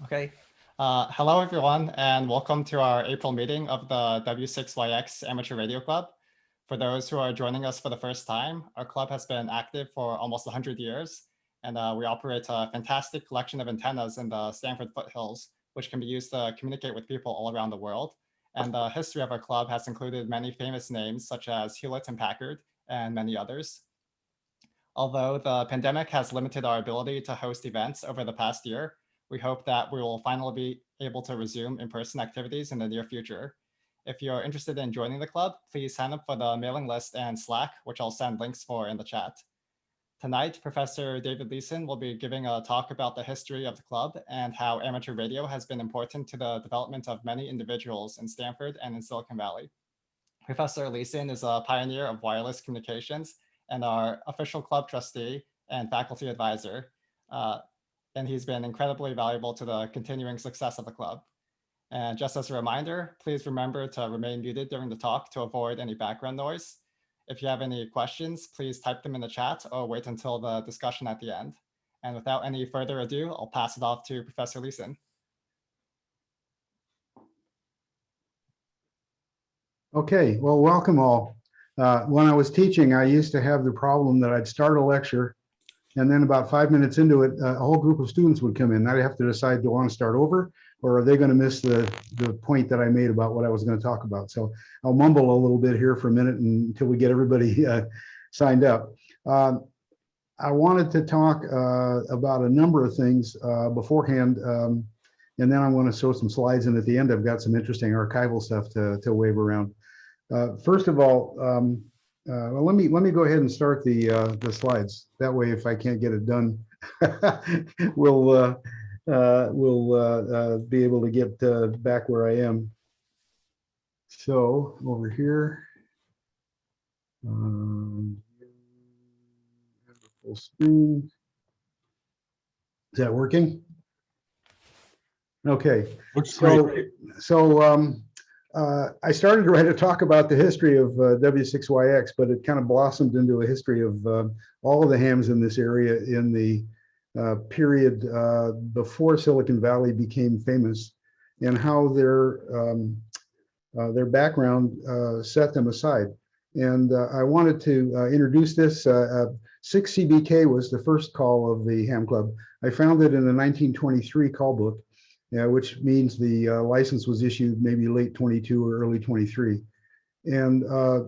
Okay. Hello, everyone, and welcome to our April meeting of the W6YX Amateur Radio Club. For those who are joining us for the first time, our club has been active for almost 100 years, and we operate a fantastic collection of antennas in the Stanford foothills, which can be used to communicate with people all around the world. And the history of our club has included many famous names such as Hewlett and Packard and many others. Although the pandemic has limited our ability to host events over the past year, we hope that we will finally be able to resume in-person activities in the near future. If you're interested in joining the club, please sign up for the mailing list and Slack, which I'll send links for in the chat. Tonight, Professor David Leeson will be giving a talk about the history of the club and how amateur radio has been important to the development of many individuals in Stanford and in Silicon Valley. Professor Leeson is a pioneer of wireless communications and our official club trustee and faculty advisor. And he's been incredibly valuable to the continuing success of the club. And just as a reminder, please remember to remain muted during the talk to avoid any background noise. If you have any questions, please type them in the chat or wait until the discussion at the end. And without any further ado, I'll pass it off to Professor Leeson. Okay, well, welcome all. When I was teaching, I used to have the problem that I'd start a lecture, and then about 5 minutes into it, a whole group of students would come in. I'd have to decide, do I want to start over, or are they going to miss the point that I made about what I was going to talk about? So I'll mumble a little bit here for a minute until we get everybody signed up. I wanted to talk about a number of things beforehand, and then I'm going to show some slides, and at the end, I've got some interesting archival stuff to wave around. First of all, well, let me go ahead and start the slides. That way, if I can't get it done, we'll be able to get back where I am. So over here, full screen. Is that working? Okay. Looks great. I started to write a talk about the history of W6YX, but it kind of blossomed into a history of all of the hams in this area in the period before Silicon Valley became famous, and how their background set them aside. And I wanted to introduce this. 6CBK was the first call of the ham club. I found it in the 1923 call book, which means the license was issued maybe late 22 or early 23. And a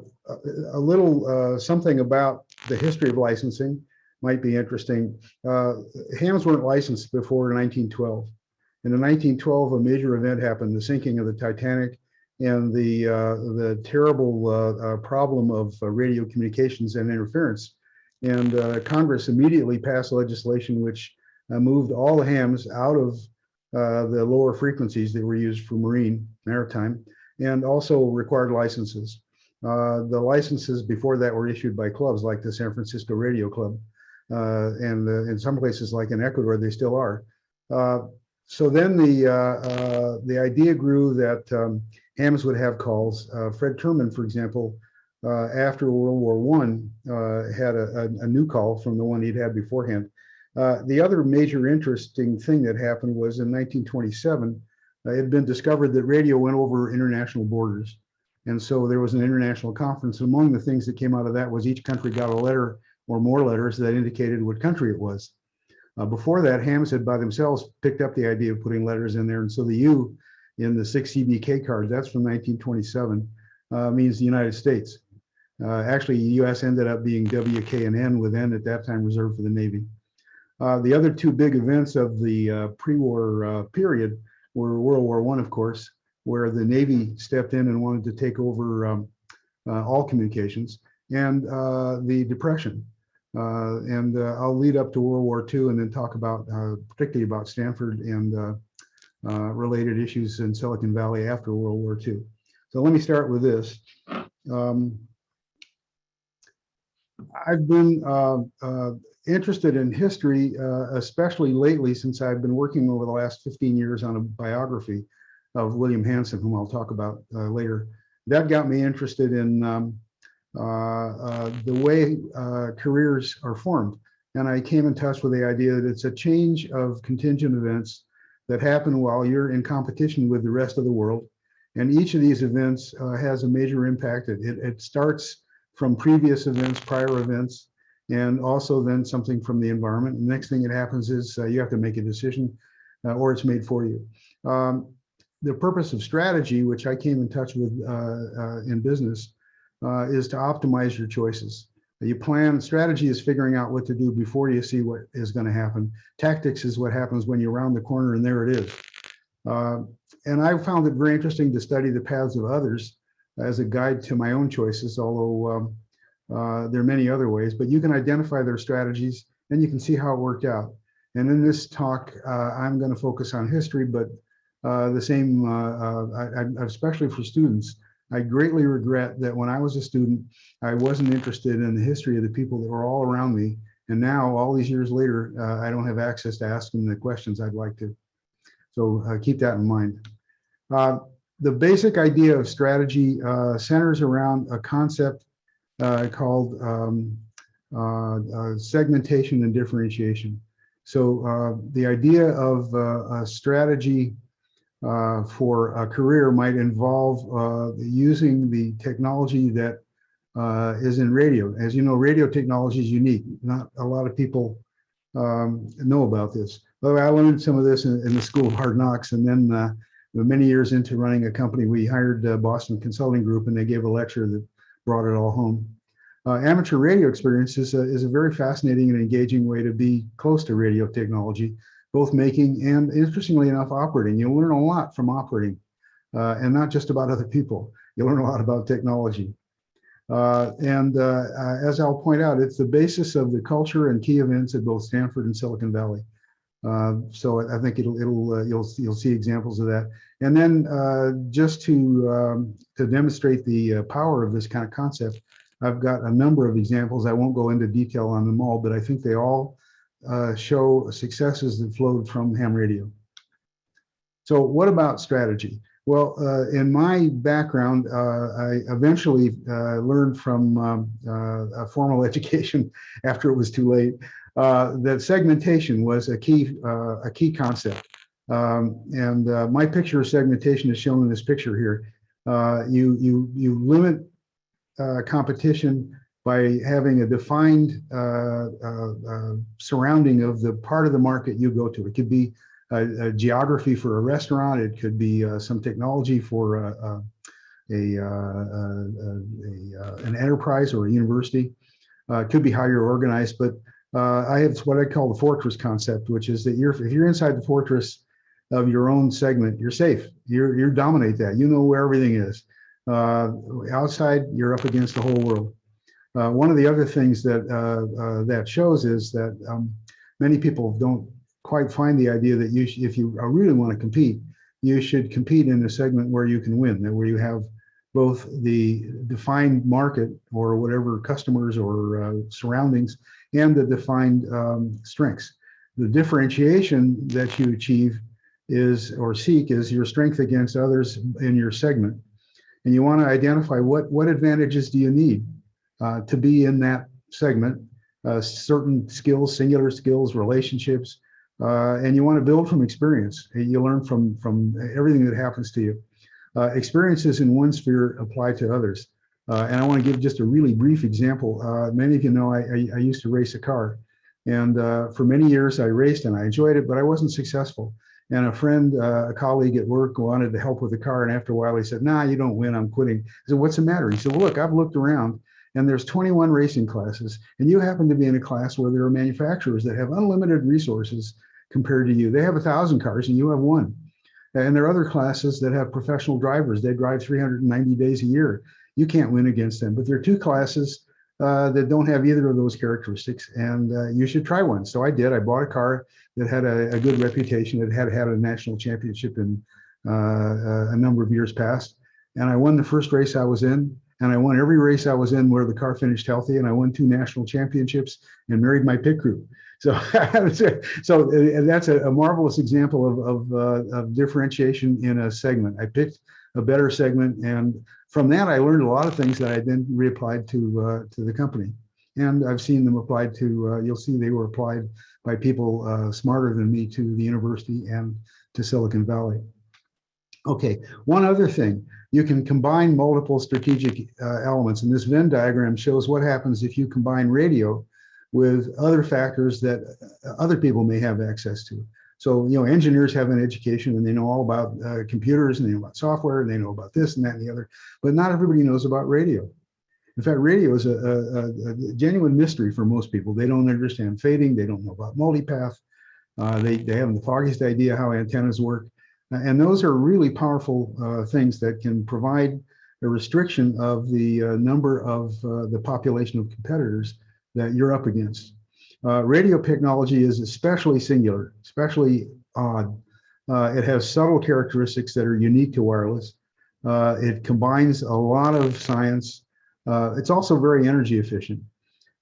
little something about the history of licensing might be interesting. Hams weren't licensed before 1912. In 1912, a major event happened, the sinking of the Titanic and the terrible problem of radio communications and interference. And Congress immediately passed legislation which moved all the hams out of the lower frequencies that were used for maritime, and also required licenses. The licenses before that were issued by clubs like the San Francisco Radio Club, and in some places like in Ecuador, they still are. So then the idea grew that hams would have calls. Fred Terman, for example, after World War I, had a new call from the one he'd had beforehand. The other major interesting thing that happened was in 1927, it had been discovered that radio went over international borders. And so there was an international conference. Among the things that came out of that was each country got a letter or more letters that indicated what country it was. Before that, hams had by themselves picked up the idea of putting letters in there. And so the U in the 6CBK card, that's from 1927, means the United States. Actually, US ended up being WKN, with N at that time reserved for the Navy. The other two big events of the pre-war period were World War I, of course, where the Navy stepped in and wanted to take over all communications, and the Depression. I'll lead up to World War II and then talk about, particularly about Stanford and related issues in Silicon Valley after World War II. So let me start with this. I've been interested in history, especially lately, since I've been working over the last 15 years on a biography of William Hansen, whom I'll talk about later. That got me interested in the way careers are formed. And I came in touch with the idea that it's a change of contingent events that happen while you're in competition with the rest of the world. And each of these events has a major impact. It starts from previous events, prior events, and also then something from the environment. And the next thing that happens is you have to make a decision or it's made for you. The purpose of strategy, which I came in touch with in business, is to optimize your choices. You plan, strategy is figuring out what to do before you see what is going to happen. Tactics is what happens when you're around the corner and there it is. And I found it very interesting to study the paths of others as a guide to my own choices, although there are many other ways, but you can identify their strategies and you can see how it worked out. And in this talk, I'm going to focus on history, but the same, especially for students. I greatly regret that when I was a student, I wasn't interested in the history of the people that were all around me. And now, all these years later, I don't have access to ask them the questions I'd like to. So keep that in mind. The basic idea of strategy centers around a concept called segmentation and differentiation. So the idea of a strategy for a career might involve using the technology that is in radio. As you know, radio technology is unique. Not a lot of people know about this. Well, I learned some of this in the School of Hard Knocks, and then many years into running a company, we hired Boston Consulting Group, and they gave a lecture that brought it all home. Amateur radio experience is a very fascinating and engaging way to be close to radio technology, both making and, interestingly enough, operating. You'll learn a lot from operating, and not just about other people. You'll learn a lot about technology. As I'll point out, it's the basis of the culture and key events at both Stanford and Silicon Valley. So I think you'll see examples of that. And then just to demonstrate the power of this kind of concept, I've got a number of examples. I won't go into detail on them all, but I think they all show successes that flowed from ham radio. So what about strategy? Well, in my background, I eventually learned from a formal education after it was too late that segmentation was a key concept. My picture of segmentation is shown in this picture here. You limit competition by having a defined surrounding of the part of the market you go to. It could be a geography for a restaurant. It could be some technology for an enterprise or a university. It could be how you're organized, but I have what I call the fortress concept, which is that if you're inside the fortress of your own segment, you're safe. You dominate that. You know where everything is. Outside, you're up against the whole world. One of the other things that that shows is that many people don't quite find the idea that if you really want to compete, you should compete in a segment where you can win, where you have both the defined market or whatever customers or surroundings and the defined strengths. The differentiation that you achieve is or seek is your strength against others in your segment. And you want to identify what advantages do you need to be in that segment, certain skills, singular skills, relationships, and you want to build from experience. You learn from everything that happens to you. Experiences in one sphere apply to others. And I want to give just a really brief example. Many of you know I used to race a car. And for many years I raced and I enjoyed it, but I wasn't successful. And a friend, a colleague at work wanted to help with the car. And after a while he said, "Nah, you don't win, I'm quitting." I said, "What's the matter?" He said, "Well, look, I've looked around and there's 21 racing classes. And you happen to be in a class where there are manufacturers that have unlimited resources compared to you. They have 1,000 cars and you have one. And there are other classes that have professional drivers. They drive 390 days a year. You can't win against them. But there are two classes that don't have either of those characteristics, and you should try one." So I did. I bought a car that had a good reputation. It had had a national championship in a number of years past. And I won the first race I was in, and I won every race I was in where the car finished healthy, and I won 2 national championships and married my pit crew. So, so that's a marvelous example of differentiation in a segment. I picked a better segment, and from that I learned a lot of things that I then reapplied to the company. And I've seen them applied to, you'll see they were applied by people smarter than me to the university and to Silicon Valley. Okay, one other thing, you can combine multiple strategic elements, and this Venn diagram shows what happens if you combine radio with other factors that other people may have access to. So, engineers have an education and they know all about computers, and they know about software, and they know about this and that and the other, but not everybody knows about radio. In fact, radio is a genuine mystery for most people. They don't understand fading. They don't know about multipath. They haven't the foggiest idea how antennas work. And those are really powerful things that can provide a restriction of the number of the population of competitors that you're up against. Radio technology is especially singular, especially odd. It has subtle characteristics that are unique to wireless. It combines a lot of science. It's also very energy efficient.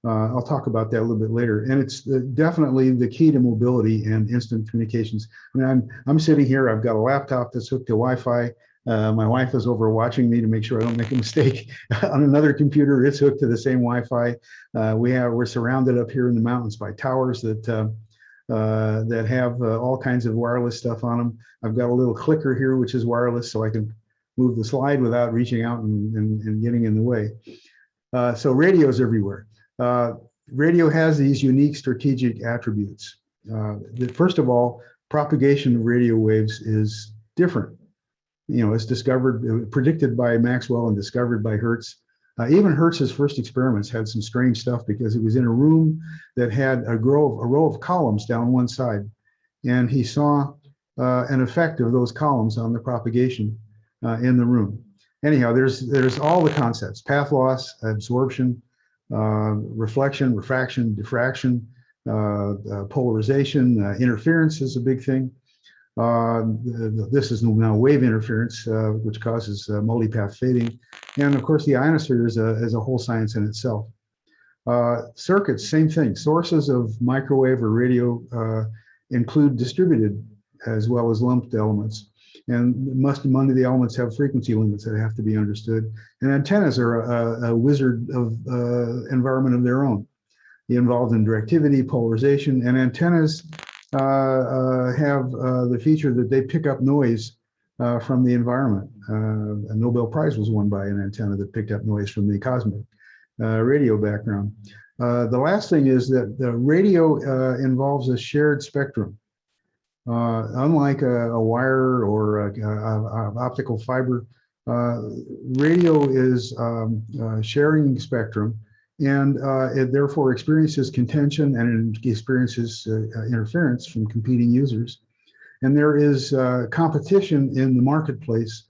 I'll talk about that a little bit later. And it's definitely the key to mobility and instant communications. I mean, I'm sitting here, I've got a laptop that's hooked to Wi-Fi. My wife is over watching me to make sure I don't make a mistake. On another computer, it's hooked to the same Wi-Fi. We're surrounded up here in the mountains by towers that have all kinds of wireless stuff on them. I've got a little clicker here, which is wireless, so I can move the slide without reaching out and getting in the way. So radio's everywhere. Radio has these unique strategic attributes. First of all, propagation of radio waves is different. It's predicted by Maxwell and discovered by Hertz. Even Hertz's first experiments had some strange stuff because it was in a room that had a row of columns down one side. And he saw an effect of those columns on the propagation in the room. Anyhow, there's all the concepts: path loss, absorption, reflection, refraction, diffraction, polarization, interference is a big thing. This is now wave interference, which causes multipath fading. And of course, the ionosphere is a whole science in itself. Circuits, same thing. Sources of microwave or radio include distributed as well as lumped elements. And among the elements have frequency limits that have to be understood. And antennas are a wizard of environment of their own. They're involved in directivity, polarization, and antennas have the feature that they pick up noise from the environment. A Nobel Prize was won by an antenna that picked up noise from the cosmic radio background. The last thing is that the radio involves a shared spectrum. Unlike a wire or a optical fiber, radio is sharing spectrum, and it therefore experiences contention and it experiences interference from competing users. And there is competition in the marketplace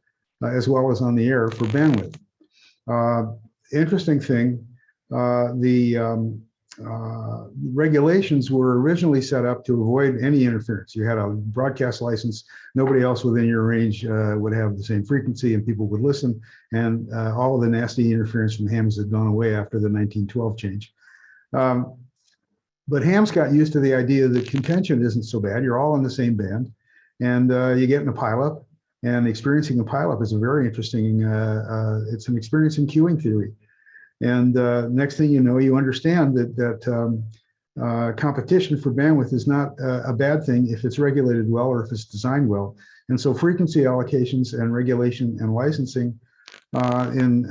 as well as on the air for bandwidth. Interesting thing, regulations were originally set up to avoid any interference. You had a broadcast license, nobody else within your range would have the same frequency and people would listen, and all of the nasty interference from hams had gone away after the 1912 change. But hams got used to the idea that contention isn't so bad. You're all in the same band, and you get in a pileup, and experiencing a pileup is a very interesting, it's an experience in queuing theory. And next thing you know, you understand that competition for bandwidth is not a bad thing if it's regulated well or if it's designed well. And so frequency allocations and regulation and licensing in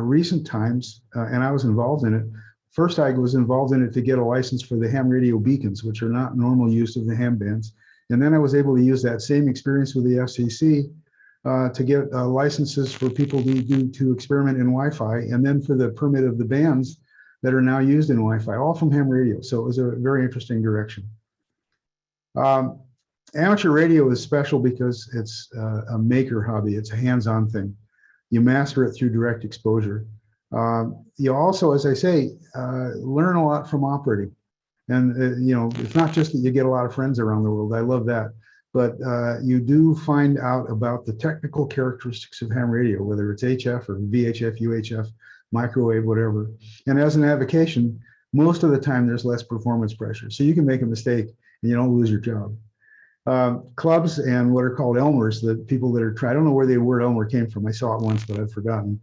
recent times, and I was involved in it. First, I was involved in it to get a license for the ham radio beacons, which are not normal use of the ham bands. And then I was able to use that same experience with the FCC to get licenses for people to experiment in Wi-Fi, and then for the permit of the bands that are now used in Wi-Fi, all from ham radio. So it was a very interesting direction. Amateur radio is special because it's a maker hobby. It's a hands-on thing. You master it through direct exposure. You also, as I say, learn a lot from operating. And it's not just that you get a lot of friends around the world. I love that. But you do find out about the technical characteristics of ham radio, whether it's HF or VHF, UHF, microwave, whatever. And as an avocation, most of the time there's less performance pressure. So you can make a mistake and you don't lose your job. Clubs and what are called Elmers, the people that are trying, I don't know where the word Elmer came from. I saw it once, but I've forgotten.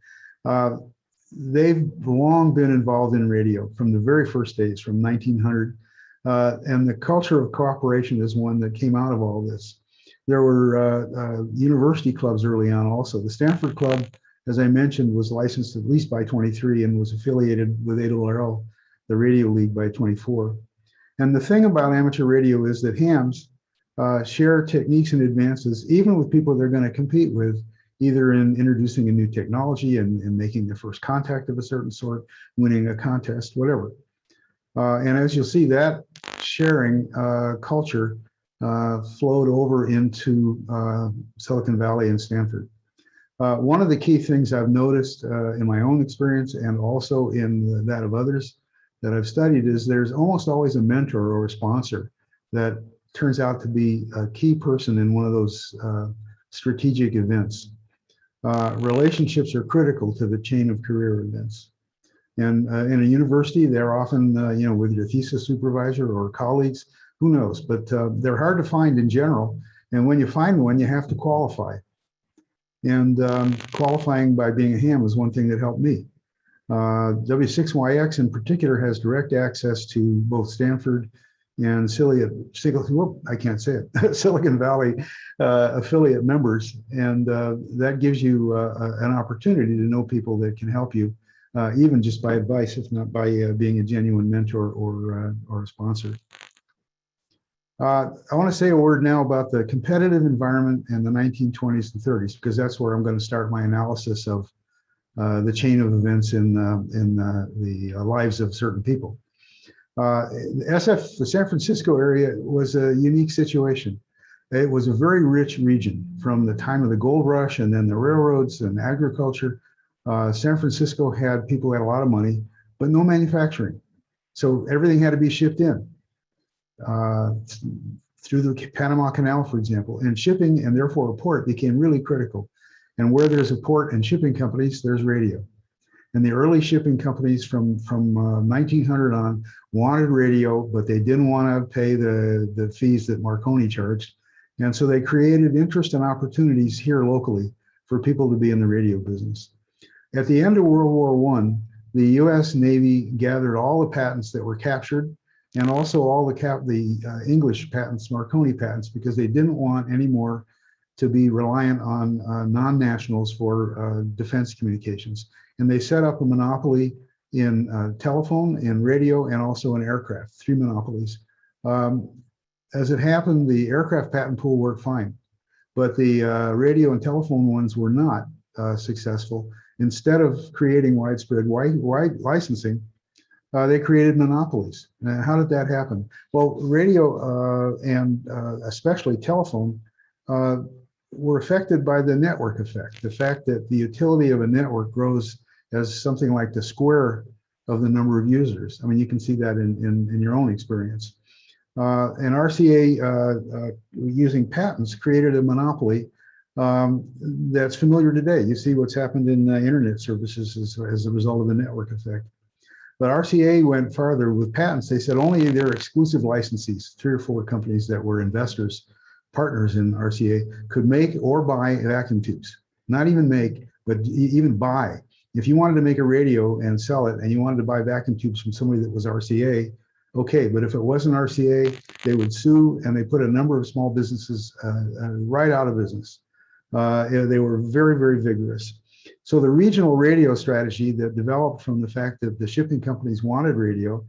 They've long been involved in radio from the very first days, from 1900. And the culture of cooperation is one that came out of all this. There were university clubs early on also. The Stanford Club, as I mentioned, was licensed at least by 23 and was affiliated with ARRL, the Radio League, by 24. And the thing about amateur radio is that hams share techniques and advances, even with people they're going to compete with, either in introducing a new technology and making their first contact of a certain sort, winning a contest, whatever. And as you'll see, that sharing culture flowed over into Silicon Valley and Stanford. One of the key things I've noticed in my own experience and also in that of others that I've studied is there's almost always a mentor or a sponsor that turns out to be a key person in one of those strategic events. Relationships are critical to the chain of career events. And in a university, they're often, with your thesis supervisor or colleagues, who knows, but they're hard to find in general. And when you find one, you have to qualify. And qualifying by being a ham was one thing that helped me. W6YX in particular has direct access to both Stanford and Silicon Valley affiliate members. And that gives you an opportunity to know people that can help you, even just by advice, if not by being a genuine mentor or a sponsor. I want to say a word now about the competitive environment in the 1920s and 30s, because that's where I'm going to start my analysis of the chain of events in the lives of certain people. The San Francisco area was a unique situation. It was a very rich region from the time of the gold rush and then the railroads and agriculture. San Francisco had people who had a lot of money, but no manufacturing. So everything had to be shipped in through the Panama Canal, for example. And shipping, and therefore a port, became really critical. And where there's a port and shipping companies, there's radio. And the early shipping companies from 1900 on wanted radio, but they didn't want to pay the fees that Marconi charged. And so they created interest and opportunities here locally for people to be in the radio business. At the end of World War I, the US Navy gathered all the patents that were captured and also all the English patents, Marconi patents, because they didn't want any more to be reliant on non-nationals for defense communications. And they set up a monopoly in telephone, in radio, and also in aircraft, 3 monopolies. As it happened, the aircraft patent pool worked fine, but the radio and telephone ones were not successful. Instead of creating widespread wide licensing, they created monopolies. Now, how did that happen? Well, radio and especially telephone were affected by the network effect, the fact that the utility of a network grows as something like the square of the number of users. I mean, you can see that in your own experience. And RCA, using patents, created a monopoly that's familiar today. You see what's happened in internet services as a result of the network effect. But RCA went farther with patents. They said only their exclusive licensees, 3 or 4 companies that were investors, partners in RCA, could make or buy vacuum tubes. Not even make, but even buy. If you wanted to make a radio and sell it, and you wanted to buy vacuum tubes from somebody that was RCA, okay, but if it wasn't RCA, they would sue, and they put a number of small businesses right out of business. They were very, very vigorous. So the regional radio strategy that developed from the fact that the shipping companies wanted radio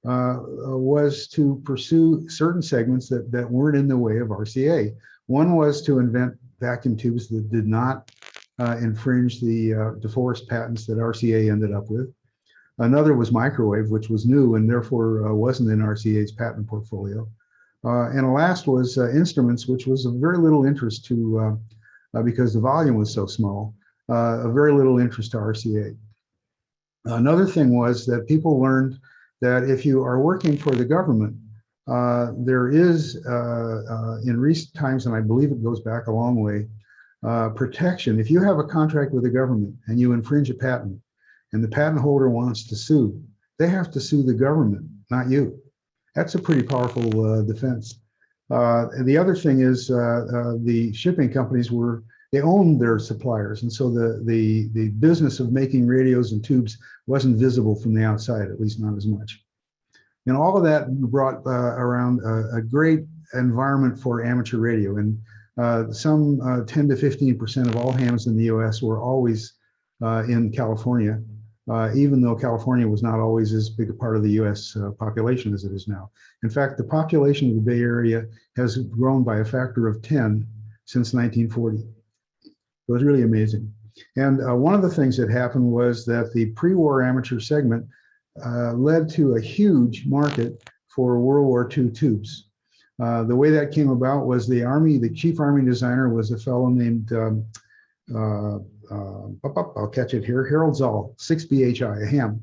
was to pursue certain segments that weren't in the way of RCA. One was to invent vacuum tubes that did not infringe the DeForest patents that RCA ended up with. Another was microwave, which was new and therefore wasn't in RCA's patent portfolio. And the last was instruments, which was of very little interest to, because the volume was so small, of very little interest to RCA. Another thing was that people learned that if you are working for the government, there is, in recent times, and I believe it goes back a long way, protection. If you have a contract with the government and you infringe a patent, and the patent holder wants to sue, they have to sue the government, not you. That's a pretty powerful defense. And the other thing is the shipping companies they owned their suppliers. And so the business of making radios and tubes wasn't visible from the outside, at least not as much. And all of that brought around a great environment for amateur radio. And some 10 to 15% of all hams in the US were always in California, even though California was not always as big a part of the US population as it is now. In fact, the population of the Bay Area has grown by a factor of 10 since 1940. It was really amazing. And one of the things that happened was that the pre-war amateur segment led to a huge market for World War II tubes. The way that came about was the chief Army designer was a fellow named, I'll catch it here, Harold Zoll, 6BHI, a ham.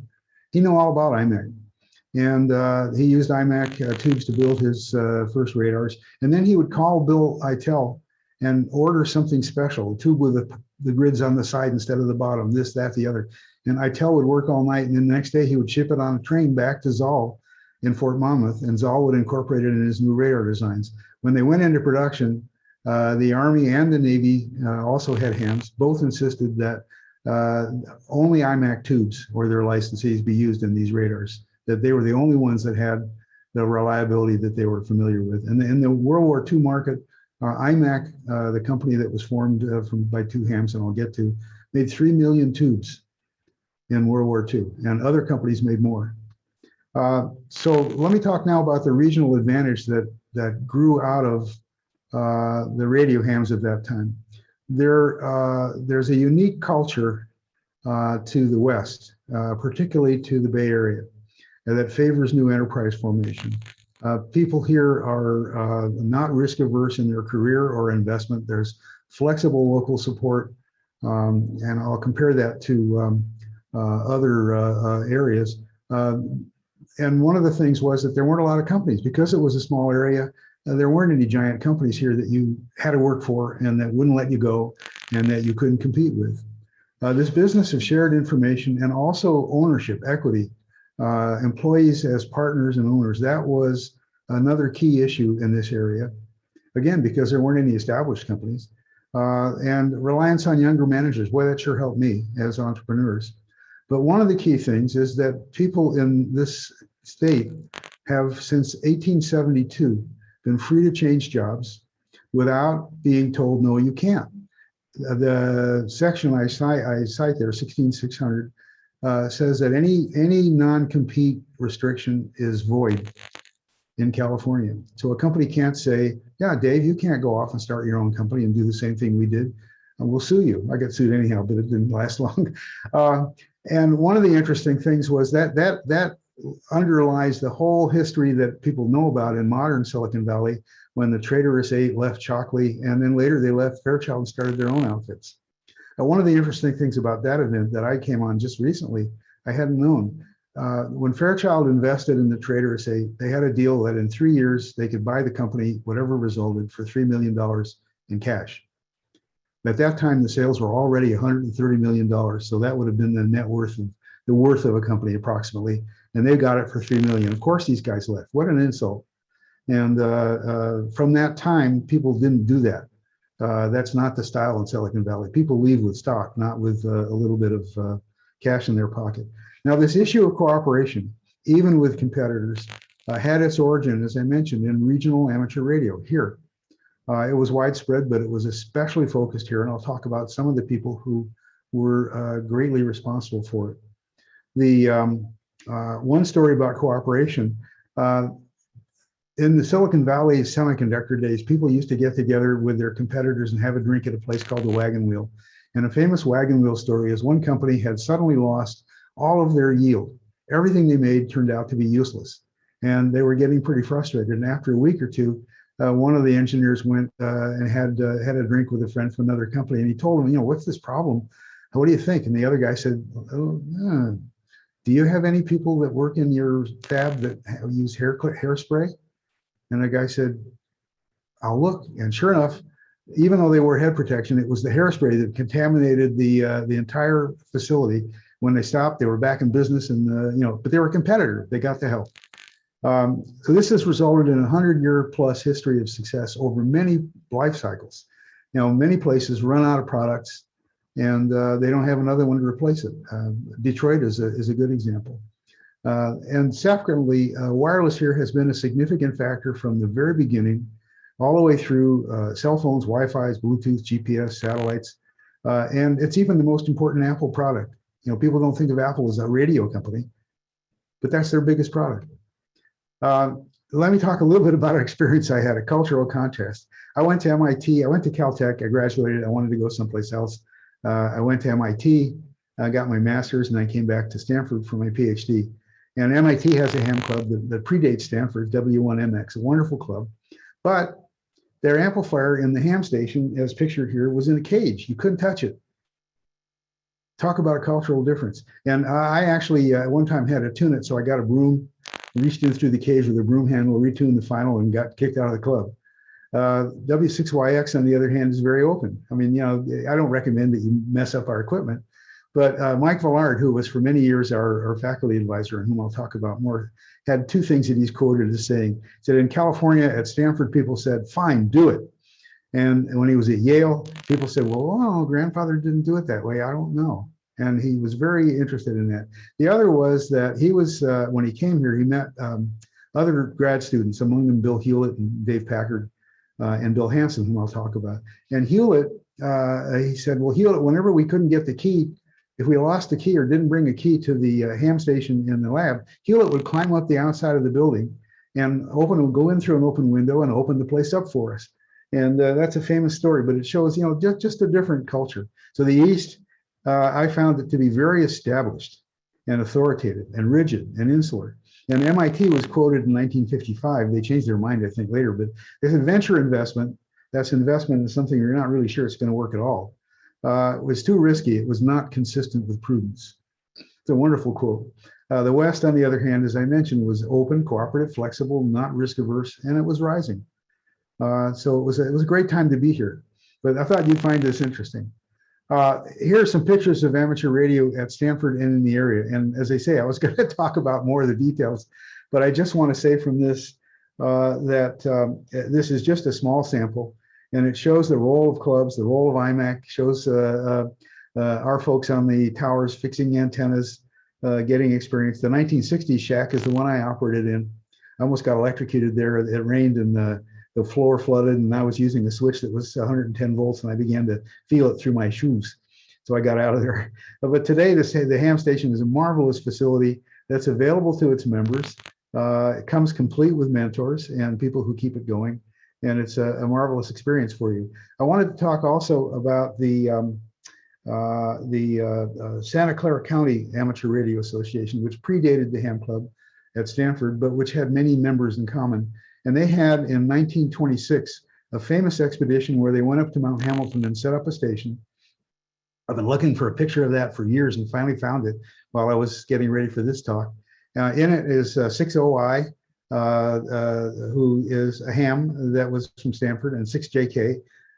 He knew all about IMAC. And he used IMAC tubes to build his first radars. And then he would call Bill Eitel and order something special, a tube with the grids on the side instead of the bottom, this, that, the other. And Eitel would work all night, and then the next day he would ship it on a train back to Zoll in Fort Monmouth, and Zoll would incorporate it in his new radar designs. When they went into production, the Army and the Navy also had hams. Both insisted that only IMAC tubes or their licensees be used in these radars, that they were the only ones that had the reliability that they were familiar with. And in the World War II market, IMAC, the company that was formed by two hams, and I'll get to, made 3 million tubes in World War II, and other companies made more. So let me talk now about the regional advantage that grew out of the radio hams of that time. There's a unique culture to the West, particularly to the Bay Area, that favors new enterprise formation. People here are not risk averse in their career or investment. There's flexible local support, and I'll compare that to other areas. And one of the things was that there weren't a lot of companies. Because it was a small area, there weren't any giant companies here that you had to work for and that wouldn't let you go and that you couldn't compete with. This business of shared information and also ownership, equity, employees as partners and owners, that was another key issue in this area. Again, because there weren't any established companies. And reliance on younger managers, boy, that sure helped me as entrepreneurs. But one of the key things is that people in this state have, since 1872, been free to change jobs without being told, no, you can't. The section I cite there, 16600, says that any non-compete restriction is void in California. So a company can't say, yeah, Dave, you can't go off and start your own company and do the same thing we did, and we'll sue you. I got sued anyhow, but it didn't last long. And one of the interesting things was that underlies the whole history that people know about in modern Silicon Valley, when the Traitorous Eight left Shockley, and then later they left Fairchild and started their own outfits. One of the interesting things about that event that I came on just recently, I hadn't known. When Fairchild invested in the Traitorous Eight, they had a deal that in 3 years they could buy the company, whatever resulted, for $3 million in cash. At that time, the sales were already $130 million, so that would have been the net worth of the worth of a company approximately, and they got it for $3 million. Of course, these guys left. What an insult! And from that time, people didn't do that. That's not the style in Silicon Valley. People leave with stock, not with a little bit of cash in their pocket. Now, this issue of cooperation, even with competitors, had its origin, as I mentioned, in regional amateur radio here. It was widespread, but it was especially focused here, and I'll talk about some of the people who were greatly responsible for it. The one story about cooperation, in the Silicon Valley semiconductor days, people used to get together with their competitors and have a drink at a place called the Wagon Wheel. And a famous Wagon Wheel story is one company had suddenly lost all of their yield. Everything they made turned out to be useless, and they were getting pretty frustrated. And after a week or two, one of the engineers went and had a drink with a friend from another company, and he told him, what's this problem? What do you think? And the other guy said, do you have any people that work in your fab that use hairspray? And the guy said, I'll look. And sure enough, even though they wore head protection, it was the hairspray that contaminated the entire facility. When they stopped, they were back in business, and but they were a competitor. They got the help. So this has resulted in a 100-year plus history of success over many life cycles. Many places run out of products, and they don't have another one to replace it. Detroit is a good example. And secondly, wireless here has been a significant factor from the very beginning, all the way through cell phones, Wi-Fi's, Bluetooth, GPS, satellites, and it's even the most important Apple product. People don't think of Apple as a radio company, but that's their biggest product. Let me talk a little bit about an experience I had, a cultural contrast. I went to MIT, I went to Caltech, I graduated, I wanted to go someplace else. I went to MIT, I got my master's, and I came back to Stanford for my PhD. And MIT has a ham club that predates Stanford, W1MX, a wonderful club. But their amplifier in the ham station, as pictured here, was in a cage. You couldn't touch it. Talk about a cultural difference. And I actually, one time had to tune it, so I got a broom, reached in through the cage with a broom handle, retuned the final, and got kicked out of the club. W6YX, on the other hand, is very open. I mean, I don't recommend that you mess up our equipment, but Mike Villard, who was for many years our faculty advisor, and whom I'll talk about more, had two things that he's quoted as saying. He said, in California at Stanford, people said, fine, do it. And when he was at Yale, people said, well, grandfather didn't do it that way. I don't know. And he was very interested in that. The other was that he was, when he came here, he met other grad students, among them Bill Hewlett and Dave Packard and Bill Hansen, whom I'll talk about. And Hewlett, he said, well, Hewlett, whenever we couldn't get the key, if we lost the key or didn't bring a key to the ham station in the lab, Hewlett would climb up the outside of the building and go in through an open window and open the place up for us. And that's a famous story, but it shows, just a different culture. So the East, I found it to be very established and authoritative and rigid and insular. And MIT was quoted in 1955. They changed their mind, I think, later. But there's a venture investment. That's investment in something you're not really sure it's going to work at all. It was too risky. It was not consistent with prudence. It's a wonderful quote. The West, on the other hand, as I mentioned, was open, cooperative, flexible, not risk averse, and it was rising. So it was a great time to be here. But I thought you'd find this interesting. Here are some pictures of amateur radio at Stanford and in the area. And as I say, I was going to talk about more of the details, but I just want to say from this that this is just a small sample, and it shows the role of clubs, the role of IMAC, shows our folks on the towers fixing antennas, getting experience. The 1960s shack is the one I operated in. I almost got electrocuted there. It rained and the floor flooded, and I was using a switch that was 110 volts, and I began to feel it through my shoes. So I got out of there. But today, the ham station is a marvelous facility that's available to its members. It comes complete with mentors and people who keep it going, and it's a marvelous experience for you. I wanted to talk also about the Santa Clara County Amateur Radio Association, which predated the Ham Club at Stanford, but which had many members in common. And they had in 1926 a famous expedition where they went up to Mount Hamilton and set up a station. I've been looking for a picture of that for years and finally found it while I was getting ready for this talk. In it is 60I, who is a ham that was from Stanford, and 6JK.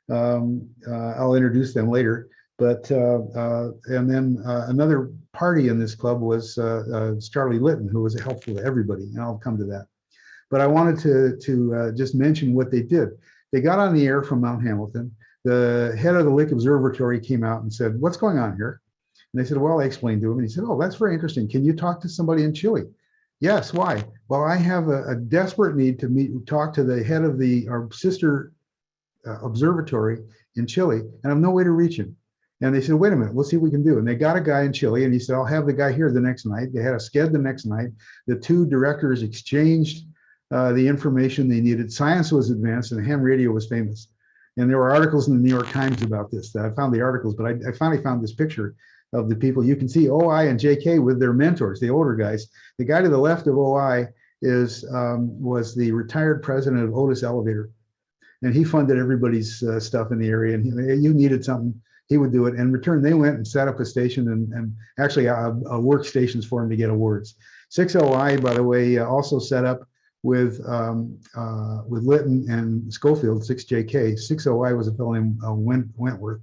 I'll introduce them later. But and then another party in this club was Charlie Litton, who was helpful to everybody, and I'll come to that. But I wanted to just mention what they did. They got on the air from Mount Hamilton. The head of the Lick Observatory came out and said, "What's going on here?" And they said, "Well," I explained to him, and he said, "Oh, that's very interesting. Can you talk to somebody in Chile?" "Yes, why?" "Well, I have a desperate need to talk to the head of our sister observatory in Chile, and I have no way to reach him." And they said, "Wait a minute, we'll see what we can do." And they got a guy in Chile, and he said, "I'll have the guy here the next night." They had a sked the next night. The two directors exchanged the information they needed. Science was advanced, and ham radio was famous. And there were articles in the New York Times about this. I found the articles, but I finally found this picture of the people. You can see OI and JK with their mentors, the older guys. The guy to the left of OI was the retired president of Otis Elevator. And he funded everybody's stuff in the area. And you needed something, he would do it. In return, they went and set up a station and actually workstations for him to get awards. 6OI, by the way, also set up with Litton and Schofield, 6JK. 6OI was a fellow named Wentworth.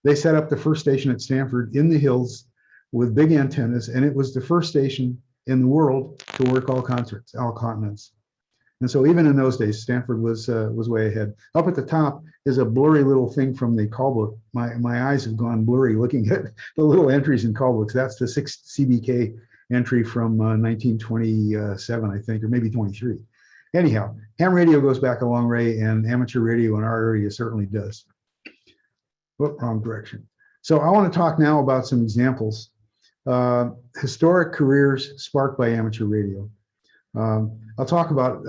They set up the first station at Stanford in the hills with big antennas, and it was the first station in the world to work all continents. And so even in those days, Stanford was way ahead. Up at the top is a blurry little thing from the call book. My eyes have gone blurry looking at the little entries in call books. That's the 6 CBK entry from 1927, I think, or maybe 23. Anyhow, ham radio goes back a long way, and amateur radio in our area certainly does. Whoop, wrong direction. So I want to talk now about some examples. Historic careers sparked by amateur radio. I'll talk about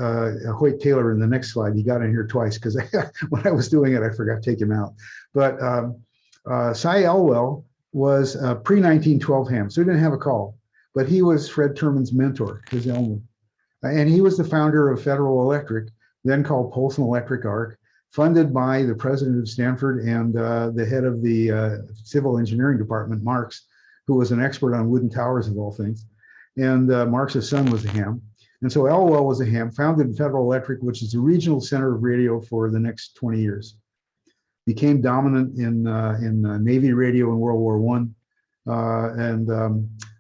Hoyt Taylor in the next slide. He got in here twice because when I was doing it, I forgot to take him out. But Cy Elwell was a pre-1912 ham, so he didn't have a call. But he was Fred Terman's mentor, his elder. And he was the founder of Federal Electric, then called Polson Electric Arc, funded by the president of Stanford and the head of the civil engineering department, Marx, who was an expert on wooden towers of all things. And Marx's son was a ham. And so Elwell was a ham, founded Federal Electric, which is the regional center of radio for the next 20 years. Became dominant in Navy radio in World War I, and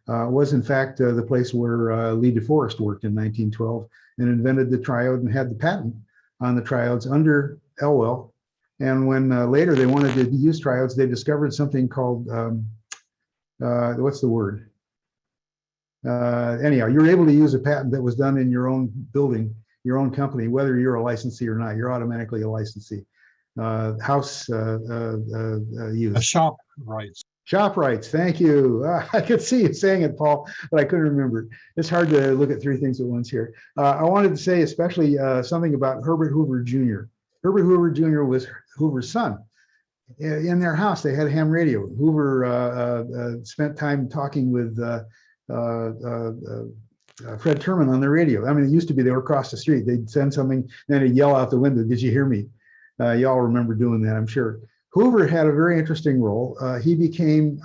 was in fact the place where Lee DeForest worked in 1912 and invented the triode and had the patent on the triodes under Elwell. And when later they wanted to use triodes, they discovered something called, what's the word? Anyhow, you're able to use a patent that was done in your own building, your own company, whether you're a licensee or not, you're automatically a licensee. House use. A shop rights. Shop rights, thank you. I could see you saying it, Paul, but I couldn't remember it. It's hard to look at three things at once here. I wanted to say especially something about Herbert Hoover Jr. Herbert Hoover Jr. was Hoover's son. In their house, they had ham radio. Hoover spent time talking with Fred Terman on the radio. I mean, it used to be they were across the street. They'd send something, then they'd yell out the window, "Did you hear me?" Y'all remember doing that, I'm sure. Hoover had a very interesting role. He became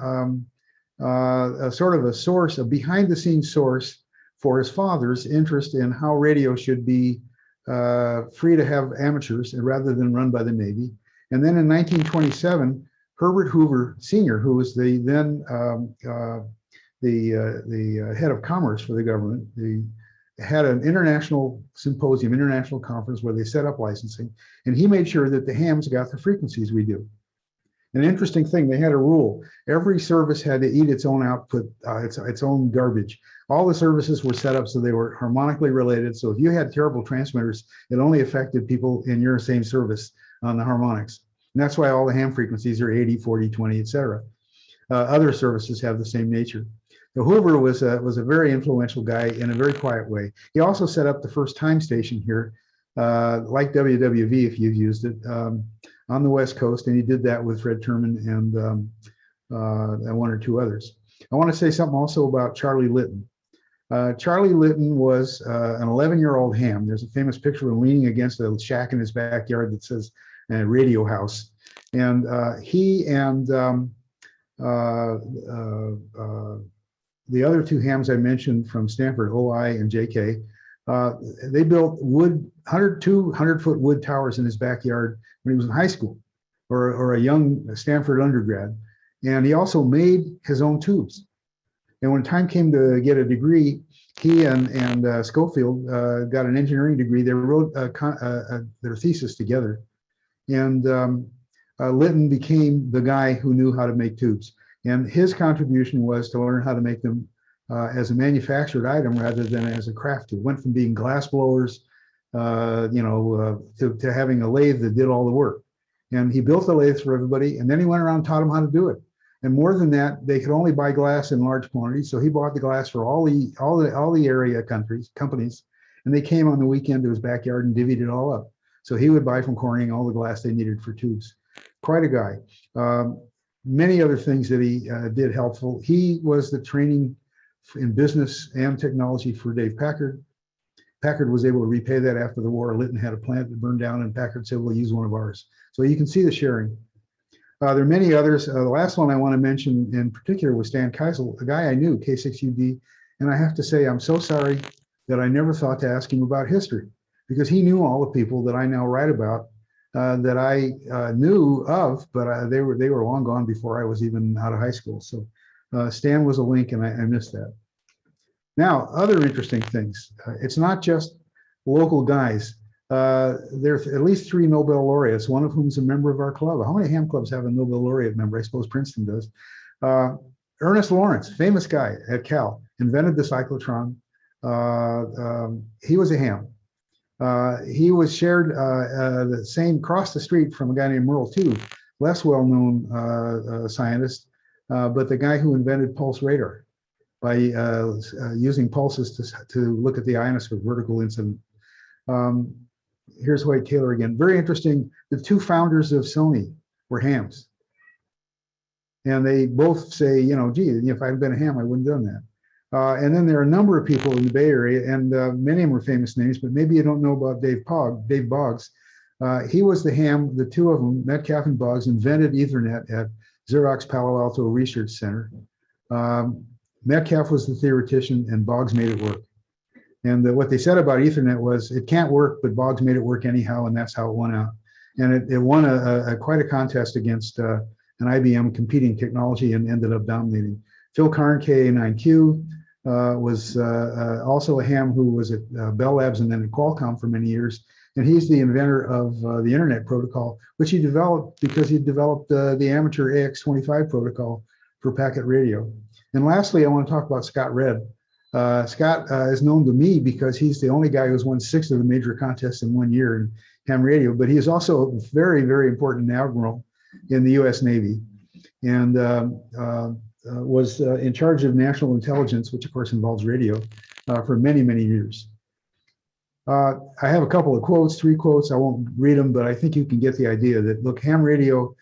a sort of a source, a behind-the-scenes source for his father's interest in how radio should be free to have amateurs rather than run by the Navy. And then in 1927, Herbert Hoover Sr., who was the then the head of commerce for the government, had an international symposium, international conference where they set up licensing, and he made sure that the hams got the frequencies we do. An interesting thing, they had a rule. Every service had to eat its own output, its own garbage. All the services were set up so they were harmonically related. So if you had terrible transmitters, it only affected people in your same service on the harmonics. And that's why all the ham frequencies are 80, 40, 20, et cetera. Other services have the same nature. So Hoover was a very influential guy in a very quiet way. He also set up the first time station here, like WWV, if you've used it, on the West Coast, and he did that with Fred Terman and one or two others. I want to say something also about Charlie Litton. Charlie Litton was an 11-year-old ham. There's a famous picture of him leaning against a shack in his backyard that says Radio House. And he and the other two hams I mentioned from Stanford, OI and JK, they built 200-foot wood towers in his backyard when he was in high school or a young Stanford undergrad. And he also made his own tubes. And when time came to get a degree, he and Schofield got an engineering degree. They wrote their thesis together. And Litton became the guy who knew how to make tubes. And his contribution was to learn how to make them as a manufactured item rather than as a craft tool. Went from being glass blowers, to having a lathe that did all the work. And he built the lathe for everybody, and then he went around and taught them how to do it. And more than that, they could only buy glass in large quantities, so he bought the glass for all the area companies, and they came on the weekend to his backyard and divvied it all up. So he would buy from Corning all the glass they needed for tubes. Quite a guy. Many other things that he did helpful. He was the training in business and technology for Dave Packard. Packard was able to repay that after the war. Litton had a plant that burned down, and Packard said, "We'll use one of ours." So you can see the sharing. There are many others. The last one I want to mention in particular was Stan Keisel, a guy I knew, K6UD. And I have to say, I'm so sorry that I never thought to ask him about history, because he knew all the people that I now write about that I knew of, but they were long gone before I was even out of high school. So Stan was a link, and I missed that. Now, other interesting things. It's not just local guys. There's at least 3 Nobel laureates, one of whom is a member of our club. How many ham clubs have a Nobel laureate member? I suppose Princeton does. Ernest Lawrence, famous guy at Cal, invented the cyclotron. He was a ham. He was shared the same cross the street from a guy named Merle Tube, less well-known scientist, but the guy who invented pulse radar by using pulses to look at the ionosphere, vertical incident. Here's White Taylor again. Very interesting. The two founders of Sony were hams. And they both say, you know, gee, if I'd been a ham, I wouldn't have done that. And then there are a number of people in the Bay Area, and many of them are famous names, but maybe you don't know about Dave Boggs. He was the ham, the two of them, Metcalf and Boggs, invented Ethernet at Xerox Palo Alto Research Center. Metcalf was the theoretician, and Boggs made it work. And what they said about Ethernet was, it can't work, but Boggs made it work anyhow, and that's how it won out. And it won quite a contest against an IBM competing technology and ended up dominating. Phil Karn, K9Q, was also a ham who was at Bell Labs and then at Qualcomm for many years. And he's the inventor of the Internet Protocol, which he developed because he developed the amateur AX25 protocol for packet radio. And lastly, I want to talk about Scott Redd. Scott is known to me because he's the only guy who's won 6 of the major contests in 1 year in ham radio, but he is also very, very important admiral in the US Navy, and was in charge of national intelligence, which of course involves radio, for many, many years. I have a couple of quotes, 3 quotes. I won't read them, but I think you can get the idea that, look, ham radio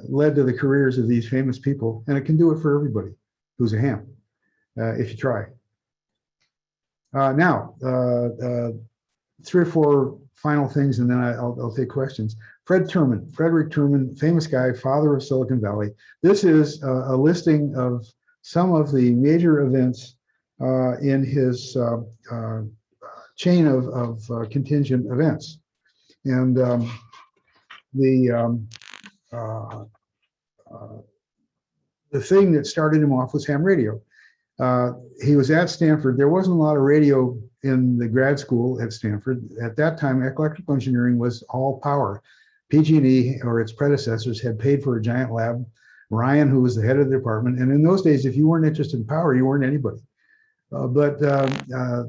led to the careers of these famous people, and it can do it for everybody who's a ham, if you try. Now, 3 or 4 final things, and then I'll take questions. Frederick Terman, famous guy, father of Silicon Valley. This is a listing of some of the major events in his chain of contingent events. And the thing that started him off was ham radio. He was at Stanford. There wasn't a lot of radio in the grad school at Stanford. At that time, electrical engineering was all power. PG&E, or its predecessors, had paid for a giant lab. Ryan, who was the head of the department, and in those days, if you weren't interested in power, you weren't anybody. But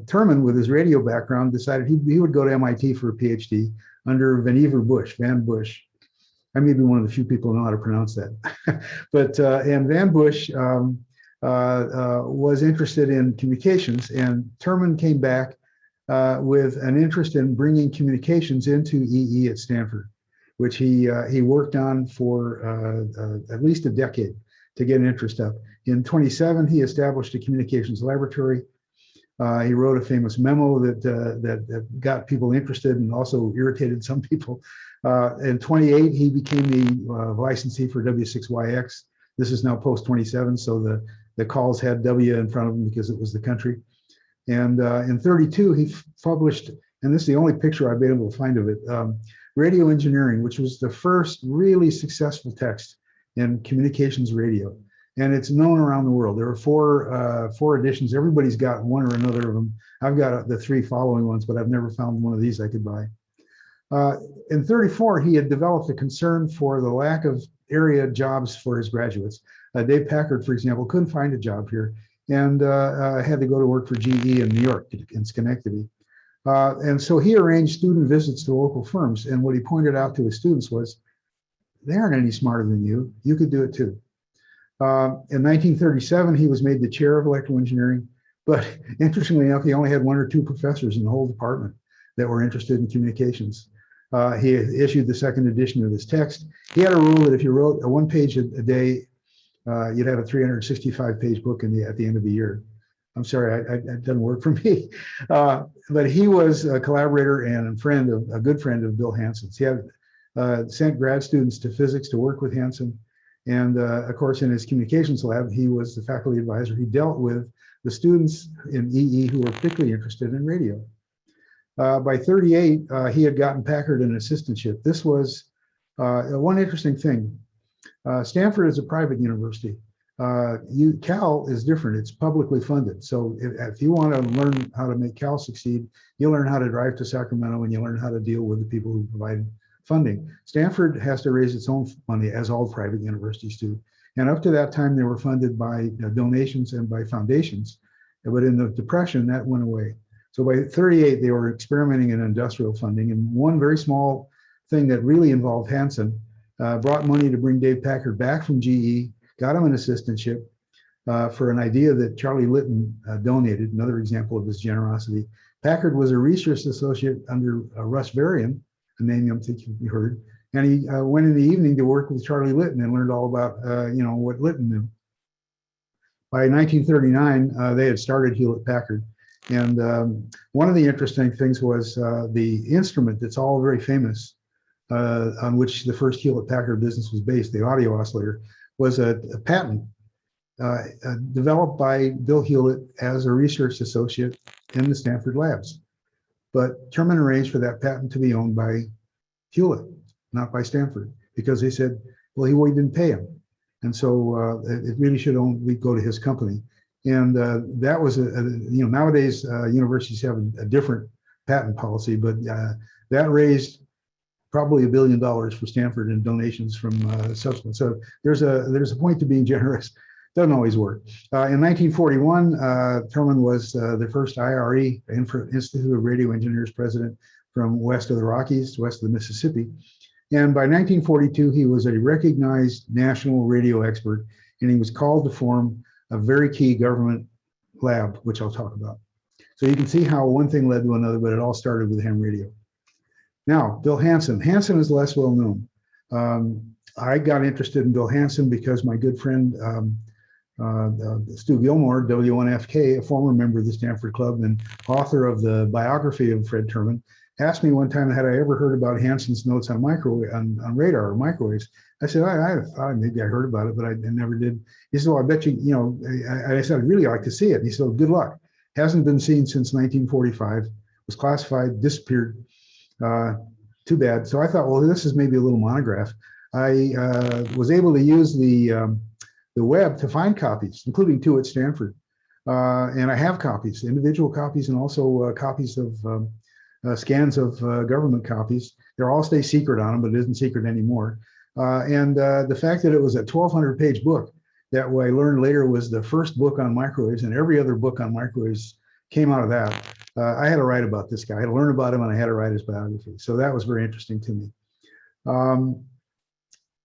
Terman, with his radio background, decided he would go to MIT for a PhD under Van Bush. I may be one of the few people who know how to pronounce that. But and Van Bush was interested in communications, and Terman came back with an interest in bringing communications into EE at Stanford, which he worked on for at least a decade to get an interest up. In 27, he established a communications laboratory. He wrote a famous memo that got people interested and also irritated some people. In 28, he became the licensee for W6YX. This is now post 27, so the calls had W in front of them because it was the country. And in 32, he published, and this is the only picture I've been able to find of it, Radio Engineering, which was the first really successful text in communications radio. And it's known around the world. There are 4 editions. Everybody's got one or another of them. I've got the 3 following ones, but I've never found one of these I could buy. In 34, he had developed a concern for the lack of area jobs for his graduates. Dave Packard, for example, couldn't find a job here and had to go to work for GE in New York, in Schenectady. And so he arranged student visits to local firms. And what he pointed out to his students was, they aren't any smarter than you. You could do it too. In 1937, he was made the chair of electrical engineering. But interestingly enough, he only had 1 or 2 professors in the whole department that were interested in communications. He issued the 2nd edition of his text. He had a rule that if you wrote a 1 page a day, you'd have a 365-page book at the end of the year. I'm sorry, it doesn't work for me. But he was a collaborator and a good friend of Bill Hanson's. He had sent grad students to physics to work with Hanson. And of course, in his communications lab, he was the faculty advisor. He dealt with the students in EE who were particularly interested in radio. By 38, he had gotten Packard an assistantship. This was one interesting thing. Stanford is a private university. Cal is different. It's publicly funded. So if you want to learn how to make Cal succeed, you learn how to drive to Sacramento and you learn how to deal with the people who provide funding. Stanford has to raise its own money, as all private universities do. And up to that time, they were funded by donations and by foundations. But in the Depression, that went away. So by 38, they were experimenting in industrial funding. And one very small thing that really involved Hansen brought money to bring Dave Packard back from GE, got him an assistantship for an idea that Charlie Litton donated, another example of his generosity. Packard was a research associate under Russ Varian, a name I think you heard, and he went in the evening to work with Charlie Litton and learned all about what Litton knew. By 1939, they had started Hewlett Packard, and one of the interesting things was the instrument that's all very famous, on which the first Hewlett Packard business was based, the audio oscillator, was a patent developed by Bill Hewlett as a research associate in the Stanford labs. But Terman arranged for that patent to be owned by Hewlett, not by Stanford, because they said, well, he didn't pay him. And so it really should only go to his company. And that was, nowadays universities have a different patent policy, but that raised probably $1 billion for Stanford in donations from subsequent. So there's a point to being generous. Doesn't always work. In 1941, Terman was the first IRE, Institute of Radio Engineers president from west of the Rockies, west of the Mississippi. And by 1942, he was a recognized national radio expert, and he was called to form a very key government lab, which I'll talk about. So you can see how one thing led to another, but it all started with ham radio. Now, Bill Hansen. Hansen is less well known. I got interested in Bill Hansen because my good friend Stu Gilmore, W1FK, a former member of the Stanford Club and author of the biography of Fred Terman, asked me one time, had I ever heard about Hansen's notes on on radar or microwaves? I said, I thought maybe I heard about it, but I never did. He said, well, I bet you, I said, I'd really like to see it. He said, well, good luck. Hasn't been seen since 1945, was classified, disappeared. Too bad. So I thought, well, this is maybe a little monograph. I was able to use the web to find copies, including 2 at Stanford. And I have copies, individual copies, and also copies of scans of government copies. They're all stay secret on them, but it isn't secret anymore. And the fact that it was a 1,200-page book that I learned later was the first book on microwaves, and every other book on microwaves came out of that. I had to write about this guy. I had to learn about him, and I had to write his biography. So that was very interesting to me.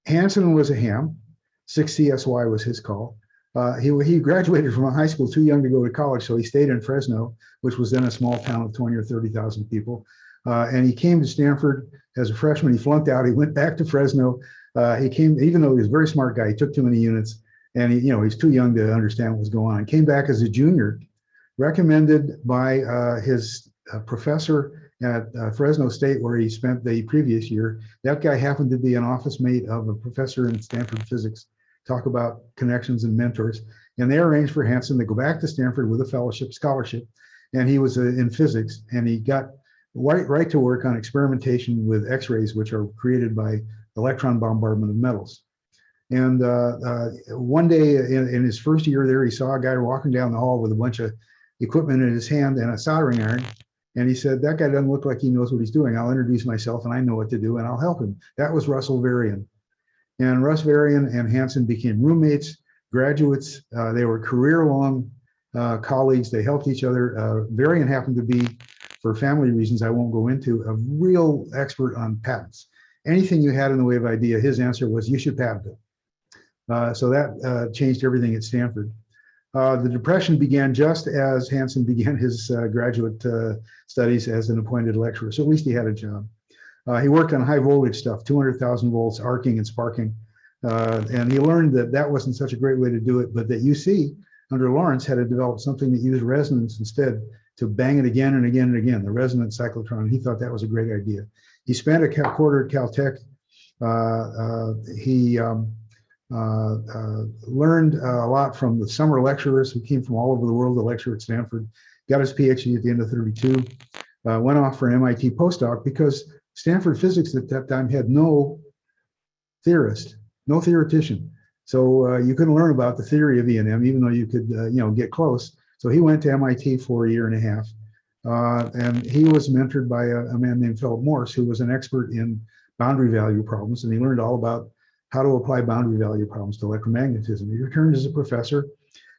Hansen was a ham. 6CSY was his call. He graduated from a high school too young to go to college, so he stayed in Fresno, which was then a small town of 20 or 30,000 people. And he came to Stanford as a freshman. He flunked out. He went back to Fresno. He came, even though he was a very smart guy, he took too many units, and he's too young to understand what was going on. Came back as a junior, recommended by his professor at Fresno State, where he spent the previous year. That guy happened to be an office mate of a professor in Stanford physics. Talk about connections and mentors. And they arranged for Hansen to go back to Stanford with a fellowship scholarship. And he was in physics, and he got right to work on experimentation with X-rays, which are created by electron bombardment of metals. And one day in his first year there, he saw a guy walking down the hall with a bunch of equipment in his hand and a soldering iron. And he said, that guy doesn't look like he knows what he's doing. I'll introduce myself, and I know what to do, and I'll help him. That was Russell Varian. And Russ Varian and Hansen became roommates, graduates. They were career-long colleagues. They helped each other. Varian happened to be, for family reasons I won't go into, a real expert on patents. Anything you had in the way of idea, his answer was, you should patent it. So that changed everything at Stanford. The Depression began just as Hansen began his graduate studies as an appointed lecturer. So at least he had a job. He worked on high voltage stuff, 200,000 volts, arcing and sparking. And he learned that that wasn't such a great way to do it, but that UC under Lawrence had to develop something that used resonance instead to bang it again and again and again, the resonant cyclotron. He thought that was a great idea. He spent a quarter at Caltech. He learned a lot from the summer lecturers who came from all over the world to lecture at Stanford, got his PhD at the end of 32, went off for an MIT postdoc because Stanford physics at that time had no theorist, no theoretician. So you couldn't learn about the theory of E&M, even though you could, get close. So he went to MIT for a year and a half. And he was mentored by a man named Philip Morse, who was an expert in boundary value problems. And he learned all about how to apply boundary value problems to electromagnetism. He returned as a professor,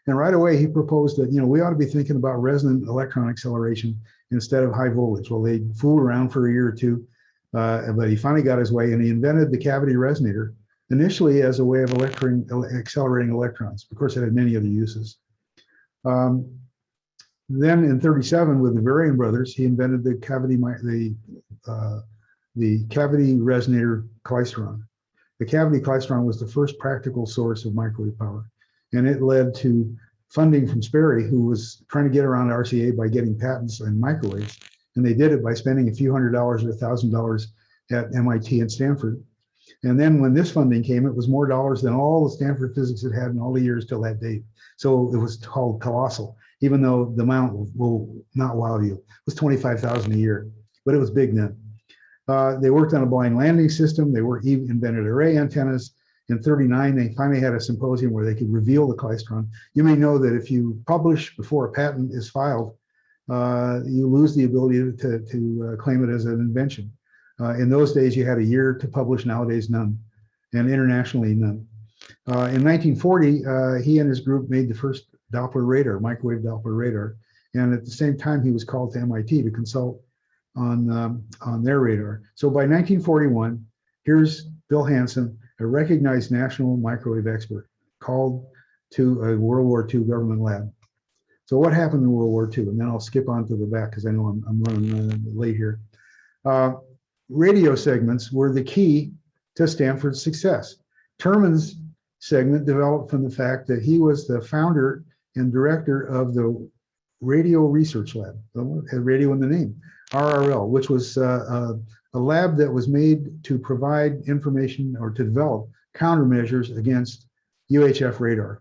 and right away he proposed that, we ought to be thinking about resonant electron acceleration instead of high voltage. Well, they fooled around for a year or two, but he finally got his way, and he invented the cavity resonator, initially as a way of accelerating electrons. Of course, it had many other uses. Then in 1937, with the Varian brothers, he invented the cavity resonator klystron. The cavity klystron was the first practical source of microwave power, and it led to funding from Sperry, who was trying to get around RCA by getting patents in microwaves, and they did it by spending a few $100 or $1,000 at MIT and Stanford. And then when this funding came, it was more dollars than all the Stanford physics had in all the years till that date. So it was called colossal, even though the amount will not wow you. It was $25,000 a year, but it was big then. They worked on a blind landing system. They even invented array antennas. In 1939, they finally had a symposium where they could reveal the klystron. You may know that if you publish before a patent is filed, you lose the ability to claim it as an invention. In those days, you had a year to publish. Nowadays, none, and internationally, none. In 1940, he and his group made the first Doppler radar, microwave Doppler radar, and at the same time, he was called to MIT to consult on their radar. So by 1941, here's Bill Hansen, a recognized national microwave expert, called to a World War II government lab. So what happened in World War II? And then I'll skip on to the back because I know I'm running late here. Radio segments were the key to Stanford's success. Terman's segment developed from the fact that he was the founder and director of the Radio Research Lab, had radio in the name, RRL, which was a lab that was made to provide information or to develop countermeasures against UHF radar.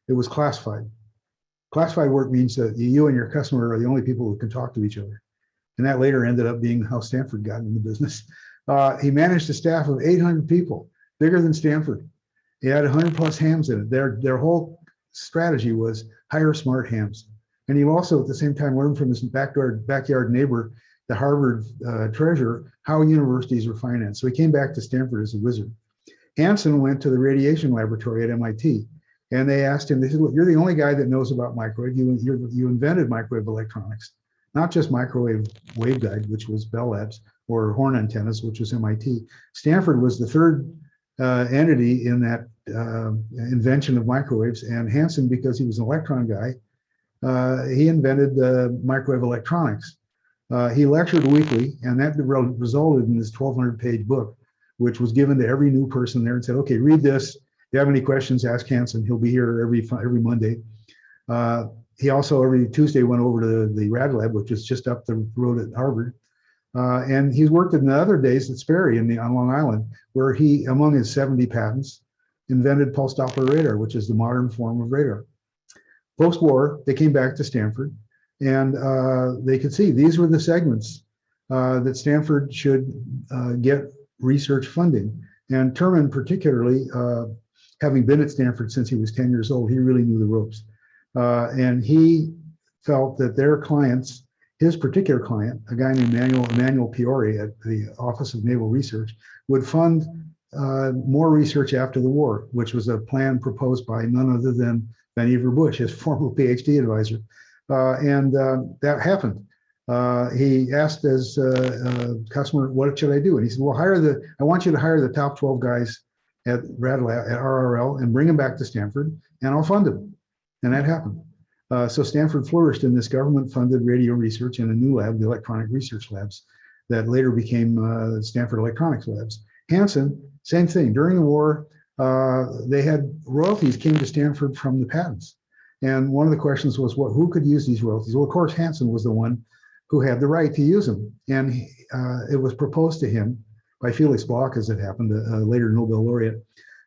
It was classified. Classified work means that you and your customer are the only people who can talk to each other. And that later ended up being how Stanford got in the business. He managed a staff of 800 people, bigger than Stanford. He had 100 plus hams in it. Their whole strategy was hire smart hams. And he also at the same time learned from his backyard neighbor, the Harvard treasurer, how universities were financed. So he came back to Stanford as a wizard. Hansen went to the radiation laboratory at MIT, and they asked him, they said, look, you're the only guy that knows about microwave. You invented microwave electronics, not just microwave waveguide, which was Bell Labs, or horn antennas, which was MIT. Stanford was the third entity in that invention of microwaves, and Hansen, because he was an electron guy, he invented microwave electronics. He lectured weekly, and that resulted in this 1,200-page book, which was given to every new person there and said, okay, read this. If you have any questions, ask Hansen. He'll be here every Monday. He also every Tuesday went over to the Rad Lab, which is just up the road at Harvard. And he's worked in the other days at Sperry on Long Island, where he, among his 70 patents, invented pulse Doppler radar, which is the modern form of radar. Post-war, they came back to Stanford, and they could see these were the segments that Stanford should get research funding. And Terman, particularly, having been at Stanford since he was 10 years old, he really knew the ropes. And he felt that their clients, his particular client, a guy named Emmanuel Piori at the Office of Naval Research, would fund more research after the war, which was a plan proposed by none other than Vannevar Bush, his former PhD advisor. And that happened. He asked his customer, what should I do? And he said, well, I want you to hire the top 12 guys at RRL and bring them back to Stanford, and I'll fund them. And that happened. So Stanford flourished in this government-funded radio research in a new lab, the Electronic Research Labs, that later became Stanford Electronics Labs. Hansen, same thing. During the war, they had royalties came to Stanford from the patents. And one of the questions was, who could use these royalties? Well, of course, Hansen was the one who had the right to use them. And it was proposed to him by Felix Bloch, as it happened, a later Nobel laureate,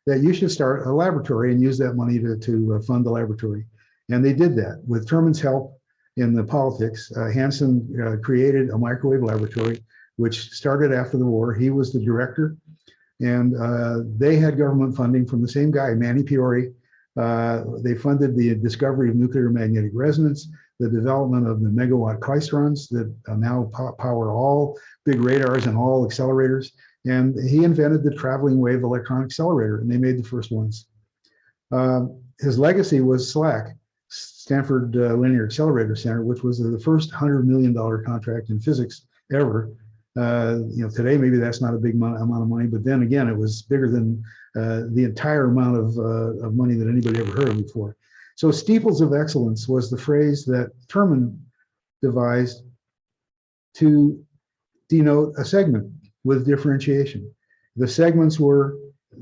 that you should start a laboratory and use that money to fund the laboratory. And they did that. With Terman's help in the politics, Hansen created a microwave laboratory, which started after the war. He was the director, and they had government funding from the same guy, Manny Piori. They funded the discovery of nuclear magnetic resonance, the development of the megawatt klystrons that now power all big radars and all accelerators. And he invented the traveling wave electron accelerator, and they made the first ones. His legacy was SLAC, Stanford Linear Accelerator Center, which was the first $100 million contract in physics ever. Today maybe that's not a big amount of money, but then again, it was bigger than the entire amount of money that anybody ever heard of before. So steeples of excellence was the phrase that Terman devised to denote a segment with differentiation. The segments were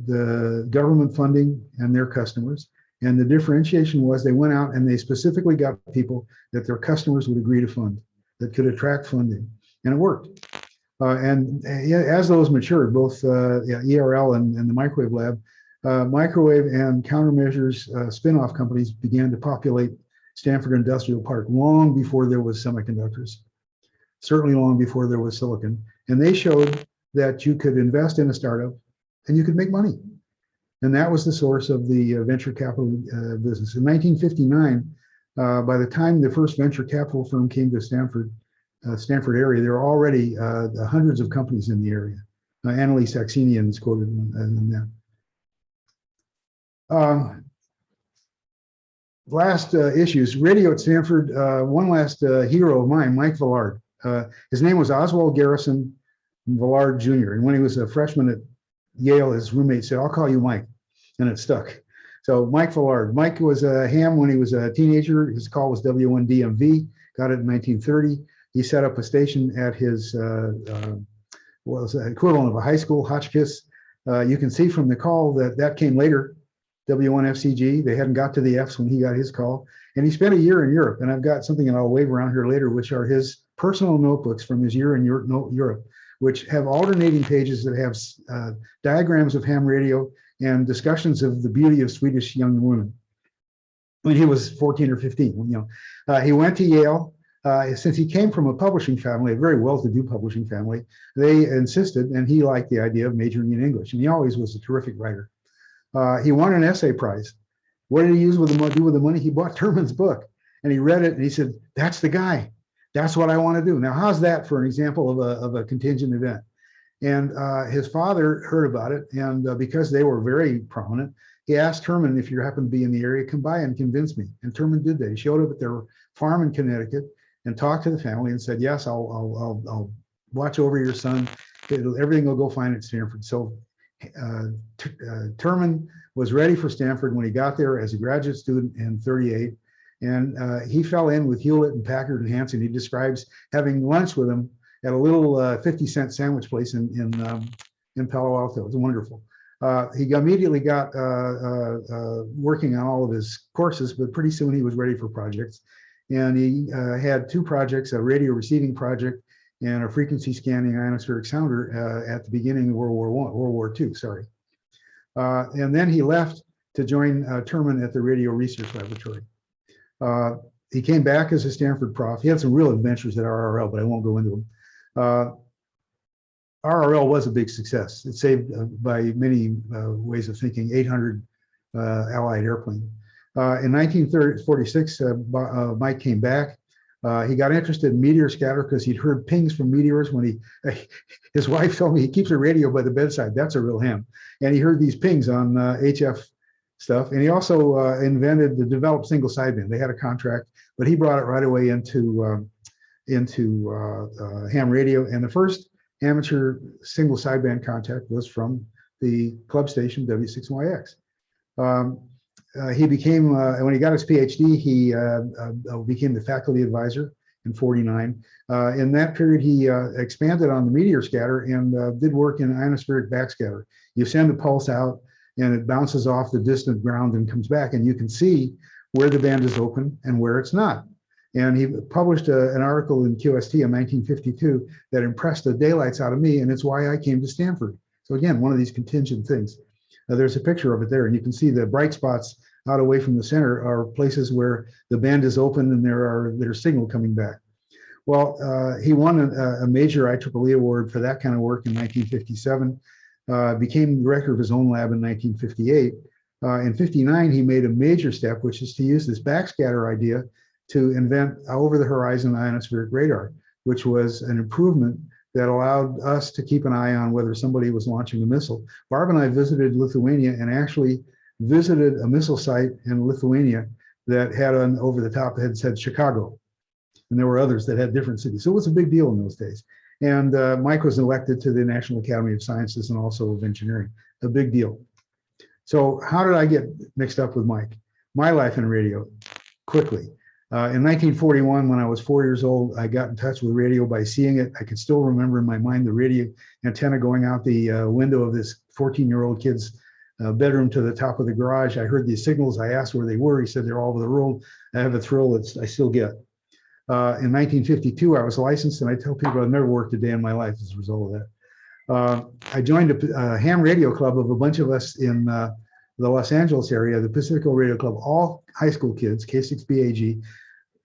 the government funding and their customers. And the differentiation was they went out and they specifically got people that their customers would agree to fund, that could attract funding. And it worked. As those matured, both ERL and the microwave lab, microwave and countermeasures spin-off companies began to populate Stanford Industrial Park long before there was semiconductors, certainly long before there was silicon. And they showed that you could invest in a startup and you could make money. And that was the source of the venture capital business. In 1959, by the time the first venture capital firm came to Stanford area, there were already hundreds of companies in the area. Annalise Axenian is quoted in that. Last issues, radio at Stanford, one last hero of mine, Mike Villard. His name was Oswald Garrison Villard Jr. And when he was a freshman at Yale, his roommate said, "I'll call you Mike," and it stuck. So Mike Villard. Mike was a ham when he was a teenager. His call was W1DMV, got it in 1930. He set up a station at his equivalent of a high school, Hotchkiss. You can see from the call that came later, W1FCG. They hadn't got to the Fs when he got his call. And he spent a year in Europe. And I've got something that I'll wave around here later, which are his personal notebooks from his year in Europe, which have alternating pages that have diagrams of ham radio and discussions of the beauty of Swedish young women. When he was 14 or 15, he went to Yale. Since he came from a publishing family, a very well-to-do publishing family, they insisted, and he liked the idea of majoring in English, and he always was a terrific writer. He won an essay prize. What did he do with the money? He bought Terman's book, and he read it, and he said, "That's the guy. That's what I want to do." Now, how's that for an example of a contingent event? And his father heard about it, and because they were very prominent, he asked Terman, "If you happen to be in the area, come by and convince me." And Terman did that. He showed up at their farm in Connecticut and talked to the family and said, "Yes, I'll watch over your son. Everything will go fine at Stanford." So Terman was ready for Stanford when he got there as a graduate student in 38. And he fell in with Hewlett and Packard and Hanson. He describes having lunch with him at a little 50-cent sandwich place in Palo Alto. It was wonderful. He immediately got working on all of his courses, but pretty soon he was ready for projects. And he had two projects, a radio receiving project and a frequency scanning ionospheric sounder at the beginning of World War II, sorry. And then he left to join Terman at the Radio Research Laboratory. He came back as a Stanford prof. He had some real adventures at RRL, but I won't go into them. RRL was a big success. It saved, by many ways of thinking, 800 Allied airplanes. In 1946, Mike came back. He got interested in meteor scatter because he'd heard pings from meteors when his wife told me he keeps a radio by the bedside. That's a real ham. And he heard these pings on HF stuff. And he also developed single sideband. They had a contract, but he brought it right away into ham radio. And the first amateur single sideband contact was from the club station W6YX. He became, when he got his PhD, he became the faculty advisor in 49. In that period, he expanded on the meteor scatter and did work in ionospheric backscatter. You send the pulse out and it bounces off the distant ground and comes back, and you can see where the band is open and where it's not. And he published an article in QST in 1952 that impressed the daylights out of me, and it's why I came to Stanford. So again, one of these contingent things. There's a picture of it there, and you can see the bright spots out away from the center are places where the band is open and there's signal coming back. Well, he won a major IEEE award for that kind of work in 1957, became director of his own lab in 1958. In 59, he made a major step, which is to use this backscatter idea to invent over-the-horizon ionospheric radar, which was an improvement that allowed us to keep an eye on whether somebody was launching a missile. Barb and I visited Lithuania and actually visited a missile site in Lithuania that had an over the top that said Chicago. And there were others that had different cities. So it was a big deal in those days. And Mike was elected to the National Academy of Sciences and also of Engineering, a big deal. So how did I get mixed up with Mike? My life in radio, quickly. In 1941, when I was 4 years old, I got in touch with radio by seeing it. I can still remember in my mind the radio antenna going out the window of this 14-year-old kid's bedroom to the top of the garage. I heard these signals. I asked where they were. He said they're all over the world. I have a thrill that I still get. In 1952, I was licensed, and I tell people I've never worked a day in my life as a result of that. I joined a ham radio club of a bunch of us in the Los Angeles area, the Pacifico Radio Club, all high school kids, K6BAG.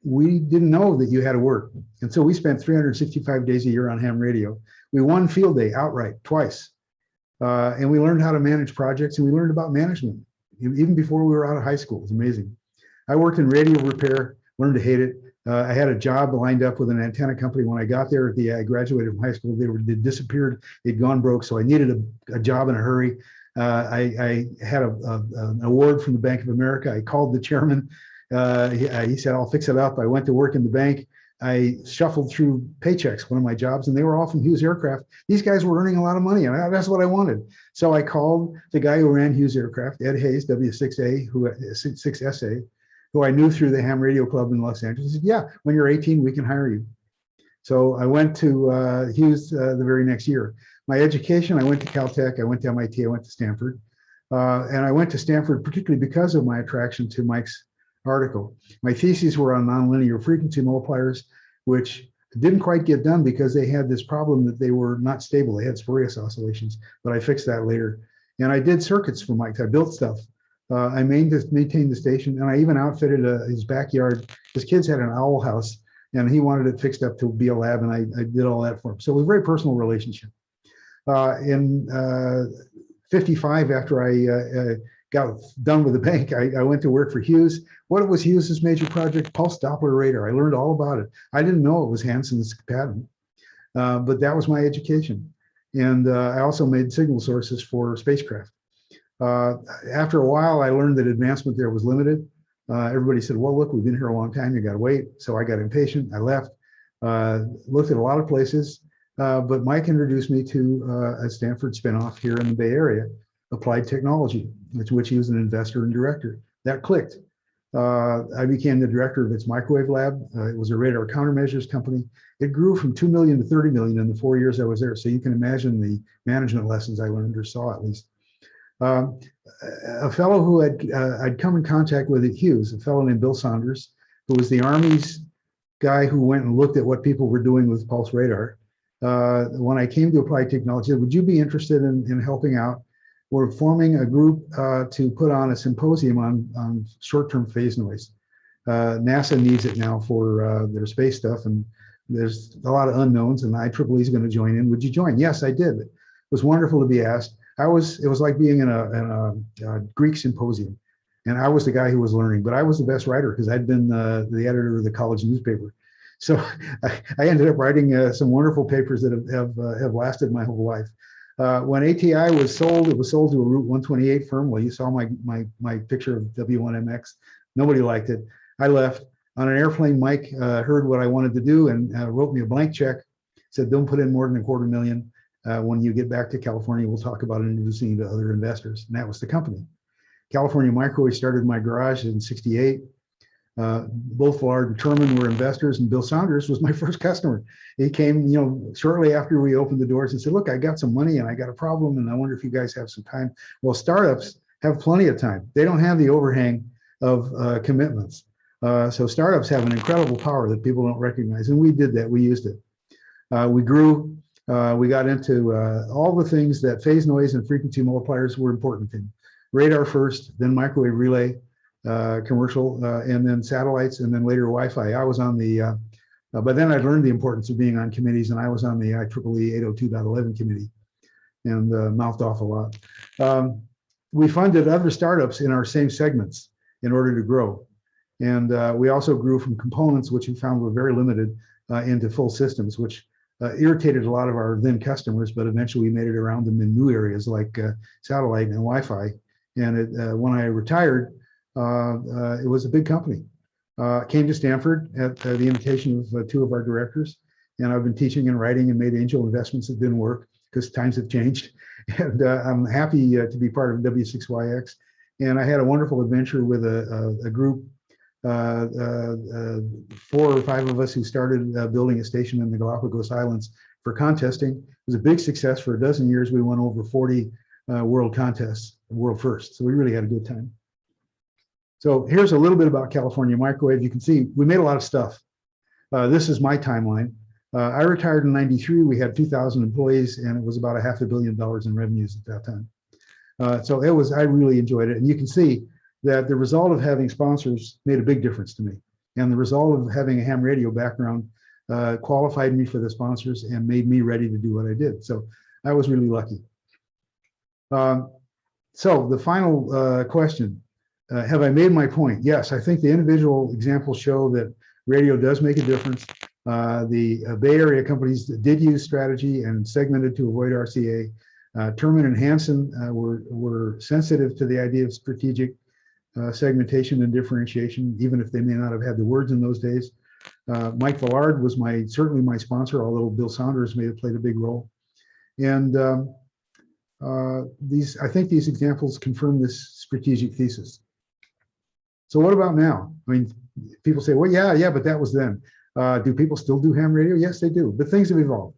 We didn't know that you had to work. And so we spent 365 days a year on ham radio. We won field day outright twice. And we learned how to manage projects, and we learned about management even before we were out of high school. It was amazing. I worked in radio repair, learned to hate it. I had a job lined up with an antenna company. When I got there, I graduated from high school. They disappeared. They'd gone broke, so I needed a job in a hurry. I had an award from the Bank of America. I called the chairman. He said, I'll fix it up. I went to work in the bank. I shuffled through paychecks, one of my jobs, and they were all from Hughes Aircraft. These guys were earning a lot of money, and that's what I wanted. So I called the guy who ran Hughes Aircraft, Ed Hayes, W6A, 6SA, who I knew through the ham radio club in Los Angeles. He said, yeah, when you're 18, we can hire you. So I went to Hughes the very next year. My education, I went to Caltech, I went to MIT, I went to Stanford. And I went to Stanford particularly because of my attraction to Mike's article. My theses were on nonlinear frequency multipliers, which didn't quite get done because they had this problem that they were not stable. They had spurious oscillations, but I fixed that later. And I did circuits for Mike. I built stuff. I maintained the station, and I even outfitted his backyard. His kids had an owl house, and he wanted it fixed up to be a lab, and I did all that for him. So it was a very personal relationship. In 55, after I got done with the bank, I went to work for Hughes. What was Hughes's major project? Pulse Doppler radar. I learned all about it. I didn't know it was Hansen's patent, but that was my education. And I also made signal sources for spacecraft. After a while, I learned that advancement there was limited. Everybody said, well, look, we've been here a long time. You got to wait. So I got impatient. I left, looked at a lot of places. But Mike introduced me to a Stanford spinoff here in the Bay Area, Applied Technology, which he was an investor and director. That clicked. I became the director of its microwave lab. It was a radar countermeasures company. It grew from 2 million to 30 million in the 4 years I was there. So you can imagine the management lessons I learned or saw at least. A fellow who I'd come in contact with at Hughes, a fellow named Bill Saunders, who was the Army's guy who went and looked at what people were doing with pulse radar. When I came to Applied Technology, would you be interested in helping out? We're forming a group to put on a symposium on short-term phase noise. NASA needs it now for their space stuff, and there's a lot of unknowns, and IEEE is going to join in. Would you join? Yes, I did. It was wonderful to be asked. It was like being in a Greek symposium, and I was the guy who was learning, but I was the best writer because I'd been the editor of the college newspaper. So I ended up writing some wonderful papers that have lasted my whole life. When ATI was sold, it was sold to a Route 128 firm. Well, you saw my picture of W1MX. Nobody liked it. I left. On an airplane, Mike heard what I wanted to do and wrote me a blank check. Said, don't put in more than $250,000. When you get back to California, we'll talk about introducing you to other investors. And that was the company. California Microwave started in my garage in '68. Both Villard and Terman were investors, and Bill Saunders was my first customer. He came, shortly after we opened the doors and said, look, I got some money and I got a problem, and I wonder if you guys have some time. Well, startups have plenty of time. They don't have the overhang of commitments. So startups have an incredible power that people don't recognize, and we did that. We used it. We grew. We got into all the things that phase noise and frequency multipliers were important in. Radar first, then microwave relay, commercial, and then satellites, and then later Wi-Fi. I was on the, but then I learned the importance of being on committees, and I was on the IEEE 802.11 committee and mouthed off a lot. We funded other startups in our same segments in order to grow. And we also grew from components, which we found were very limited, into full systems, which irritated a lot of our then customers, but eventually we made it around them in new areas like satellite and Wi-Fi. And when I retired, it was a big company. Came to Stanford at the invitation of two of our directors, and I've been teaching and writing and made angel investments that didn't work because times have changed. And I'm happy to be part of W6YX. And I had a wonderful adventure with a group, 4 or 5 of us who started building a station in the Galapagos Islands for contesting. It was a big success. For a dozen years, we won over 40 world contests, world first. So we really had a good time. So here's a little bit about California Microwave. You can see we made a lot of stuff. This is my timeline. I retired in '93. We had 2,000 employees, and it was about $500 million in revenues at that time. So it was, I really enjoyed it. And you can see that the result of having sponsors made a big difference to me. And the result of having a ham radio background qualified me for the sponsors and made me ready to do what I did. So I was really lucky. So the final question, have I made my point? Yes, I think the individual examples show that radio does make a difference. The Bay Area companies did use strategy and segmented to avoid RCA. Terman and Hansen were sensitive to the idea of strategic segmentation and differentiation, even if they may not have had the words in those days. Mike Villard was certainly my sponsor, although Bill Saunders may have played a big role. And I think these examples confirm this strategic thesis. So what about now? I mean, people say, well, yeah, but that was then. Do people still do ham radio? Yes, they do, but things have evolved.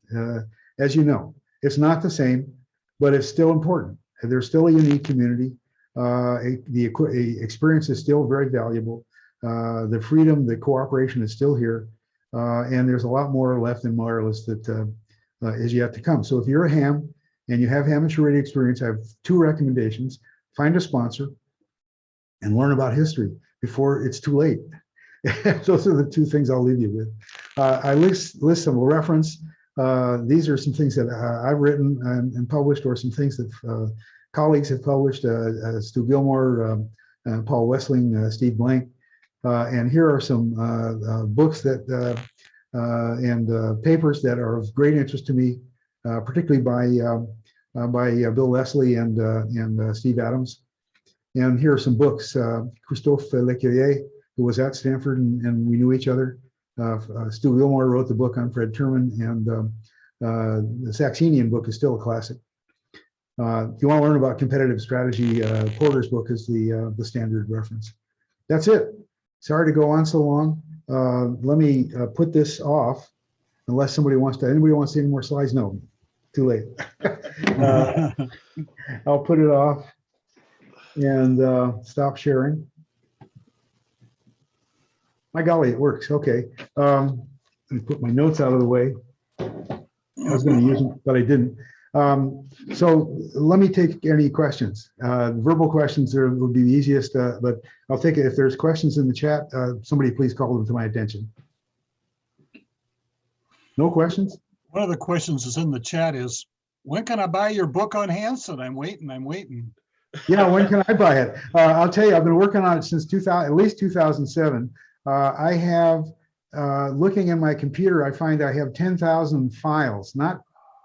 As you know, it's not the same, but it's still important. There's still a unique community. The experience is still very valuable. The freedom, the cooperation is still here. And there's a lot more left in wireless that is yet to come. So if you're a ham and you have amateur radio experience, I have 2 recommendations. Find a sponsor and learn about history before it's too late. Those are the 2 things I'll leave you with. I list some reference. These are some things that I've written and published, or some things that colleagues have published, Stu Gilmore, Paul Wessling, Steve Blank. And here are some books that and papers that are of great interest to me, particularly by Bill Leslie and Steve Adams. And here are some books. Christophe Lecuyer, who was at Stanford, and we knew each other. Stu Gilmore wrote the book on Fred Terman, and the Saxenian book is still a classic. If you want to learn about competitive strategy, Porter's book is the standard reference. That's it. Sorry to go on so long. Let me put this off, unless anybody wants to see any more slides? No, too late. I'll put it off and stop sharing. My golly, it works. Okay. Let me put my notes out of the way. I was going to use them, but I didn't. So let me take any questions. Verbal questions would be the easiest, but I'll take it. If there's questions in the chat, somebody please call them to my attention. No questions? One of the questions is in the chat is, when can I buy your book on Hansen? I'm waiting. Yeah, when can I buy it? I'll tell you, I've been working on it since at least 2007. I have, looking in my computer, I find I have 10,000 files, not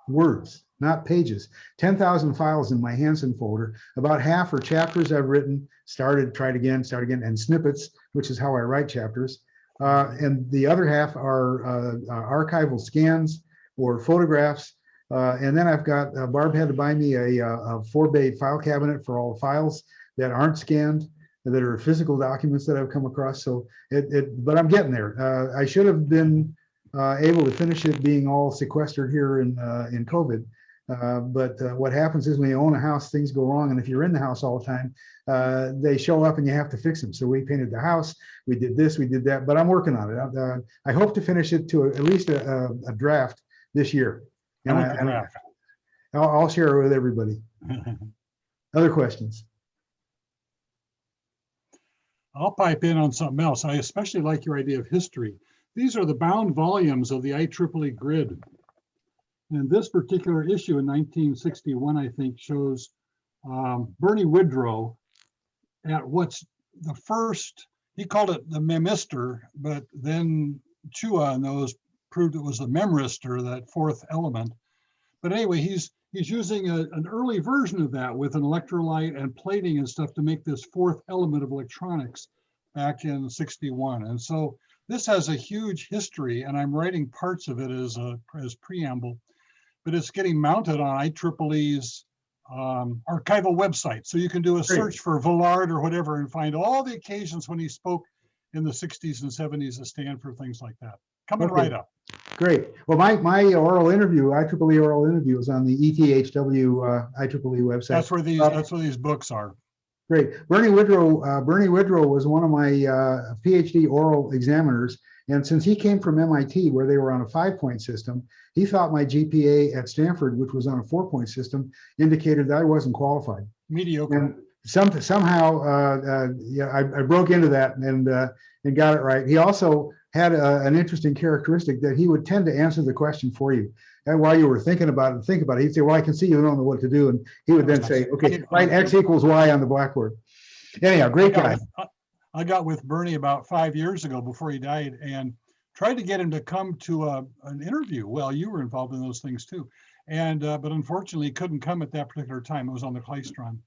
words, not pages, 10,000 files in my Hansen folder. About half are chapters I've written, tried again, and snippets, which is how I write chapters. And the other half are archival scans or photographs. And then I've got, Barb had to buy me a 4-bay file cabinet for all the files that aren't scanned, that are physical documents that I've come across. So but I'm getting there. I should have been able to finish it being all sequestered here in COVID. But what happens is when you own a house, things go wrong. And if you're in the house all the time, they show up and you have to fix them. So we painted the house, we did this, we did that, but I'm working on it. I hope to finish it to at least a draft this year. And I'll share it with everybody. Other questions? I'll pipe in on something else. I especially like your idea of history. These are the bound volumes of the IEEE grid. And this particular issue in 1961, I think, shows Bernie Woodrow at what's the first, he called it the Memister, but then Chua and those proved it was the memristor, that fourth element. But anyway, he's using an early version of that with an electrolyte and plating and stuff to make this fourth element of electronics back in '61. And so this has a huge history, and I'm writing parts of it as preamble, but it's getting mounted on IEEE's archival website. So you can do a search for Villard or whatever and find all the occasions when he spoke in the 60s and 70s at Stanford, things like that. Coming right up. Great. Well, my oral interview, IEEE oral interview, is on the ETHW IEEE website. That's where these books are. Great. Bernie Woodrow was one of my PhD oral examiners. And since he came from MIT, where they were on a 5-point system, he thought my GPA at Stanford, which was on a 4-point system, indicated that I wasn't qualified. Mediocre. And somehow, yeah, I broke into that and got it right. He also had an interesting characteristic that he would tend to answer the question for you. And while you were thinking about it, he'd say, well, I can see you don't know what to do. And he would then say, okay, write X equals Y on the blackboard. Anyhow, great guy. I got with Bernie about 5 years ago before he died and tried to get him to come to an interview. Well, you were involved in those things too. And but unfortunately, he couldn't come at that particular time. It was on the Claystron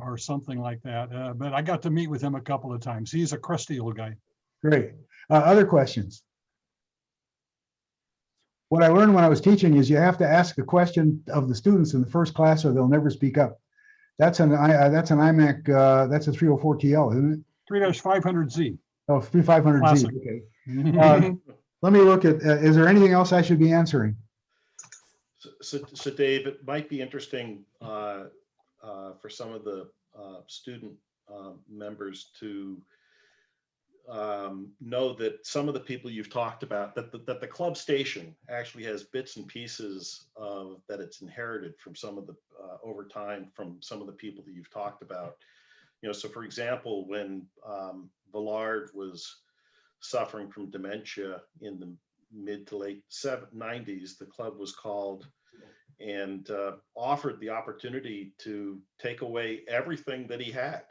or something like that. But I got to meet with him a couple of times. He's a crusty old guy. Great. Other questions? What I learned when I was teaching is you have to ask a question of the students in the first class or they'll never speak up. That's an iMac, that's a 304 TL, isn't it? 3-500Z. Oh, 3500Z, okay. Let me look at, is there anything else I should be answering? So Dave, it might be interesting for some of the student members to know that some of the people you've talked about, that the club station actually has bits and pieces of that it's inherited from some of the over time from some of the people that you've talked about. You know, so for example, when Villard was suffering from dementia in the mid to late 90s, the club was called and offered the opportunity to take away everything that he had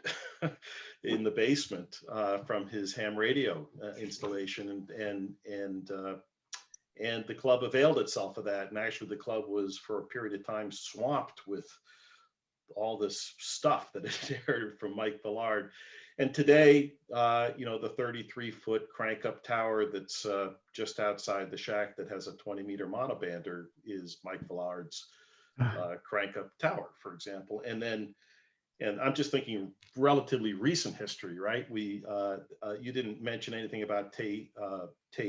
in the basement from his ham radio installation, and the club availed itself of that. And actually, the club was for a period of time swamped with all this stuff that it inherited from Mike Villard. And today, you know, the 33-foot crank-up tower that's just outside the shack that has a 20-meter monobander is Mike Villard's crank-up tower, for example. And I'm just thinking relatively recent history, right? You didn't mention anything about Tay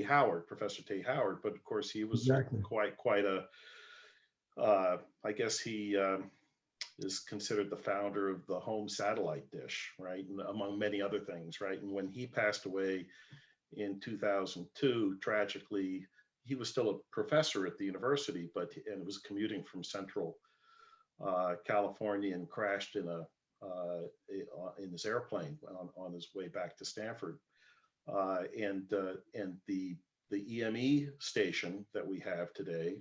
Howard, Professor Tay Howard, but of course he was quite a, I guess he is considered the founder of the home satellite dish, right? And among many other things, right? And when he passed away in 2002, tragically, he was still a professor at the university, and was commuting from Central California and crashed in his airplane on his way back to Stanford. And the EME station that we have today,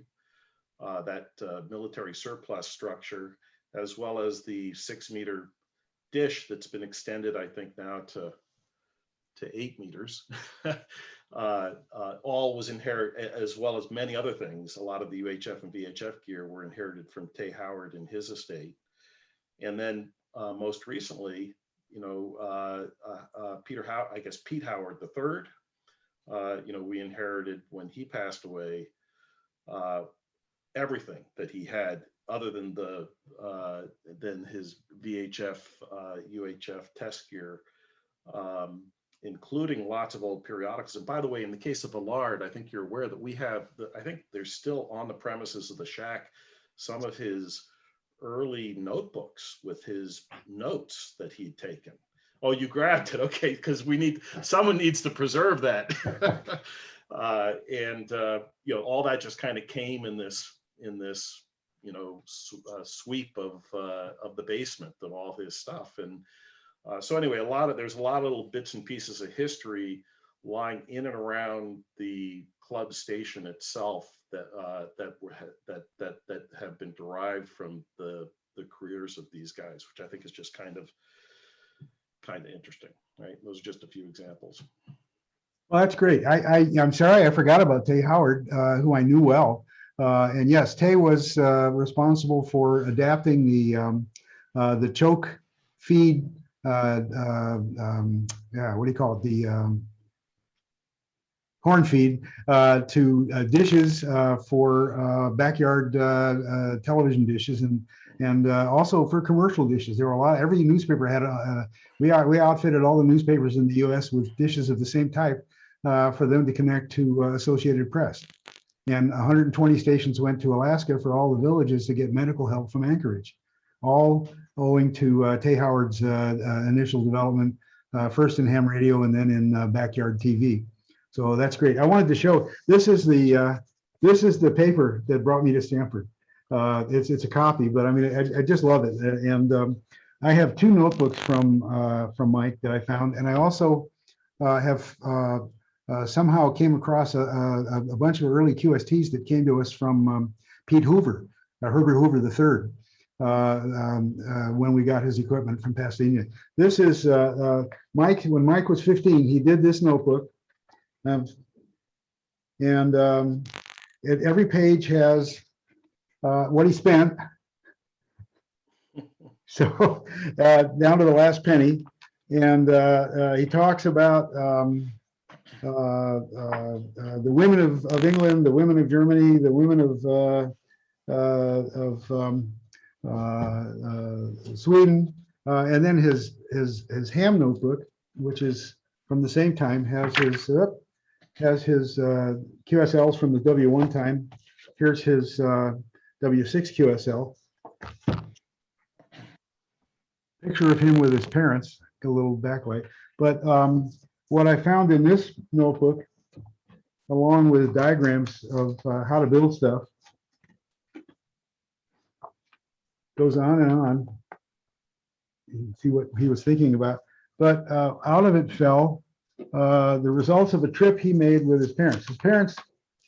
that military surplus structure, as well as the 6-meter dish that's been extended, I think now to 8 meters, all was inherited, as well as many other things. A lot of the UHF and VHF gear were inherited from Tay Howard and his estate. And then most recently, you know, Pete Howard III, you know, we inherited when he passed away everything that he had other than his VHF, UHF test gear, including lots of old periodicals. And by the way, in the case of Villard, I think you're aware that we have, I think there's still on the premises of the shack some of his early notebooks with his notes that he'd taken. Oh, you grabbed it, okay? Because someone needs to preserve that. You know, all that just kind of came in this you know, sweep of the basement of all his stuff. And so anyway, there's a lot of little bits and pieces of history lying in and around the club station itself that have been derived from the careers of these guys, which I think is just kind of interesting, right? Those are just a few examples. Well, that's great. I'm sorry I forgot about Tay Howard, who I knew well. And yes, Tay was responsible for adapting the choke feed. Yeah, what do you call it? The horn feed to dishes for backyard television dishes and also for commercial dishes. There were a lot. Every newspaper had we outfitted all the newspapers in the U.S. with dishes of the same type for them to connect to Associated Press. And 120 stations went to Alaska for all the villages to get medical help from Anchorage, all owing to Tay Howard's initial development, first in ham radio and then in backyard TV. So that's great. I wanted to show, this is the paper that brought me to Stanford. It's a copy, but I mean, I just love it. And I have two notebooks from Mike that I found, and I also have somehow came across a bunch of early QSTs that came to us from Pete Hoover, Herbert Hoover III, when we got his equipment from Pasadena. This is Mike, when Mike was 15, he did this notebook. Every page has what he spent. So down to the last penny. And he talks about the women of England, the women of Germany, the women of Sweden, and then his ham notebook, which is from the same time, has his QSLs from the W1 time. Here's his W6 QSL. Picture of him with his parents, a little backlight. But what I found in this notebook, along with diagrams of how to build stuff, goes on and on. You can see what he was thinking about. But out of it fell the results of a trip he made with his parents. His parents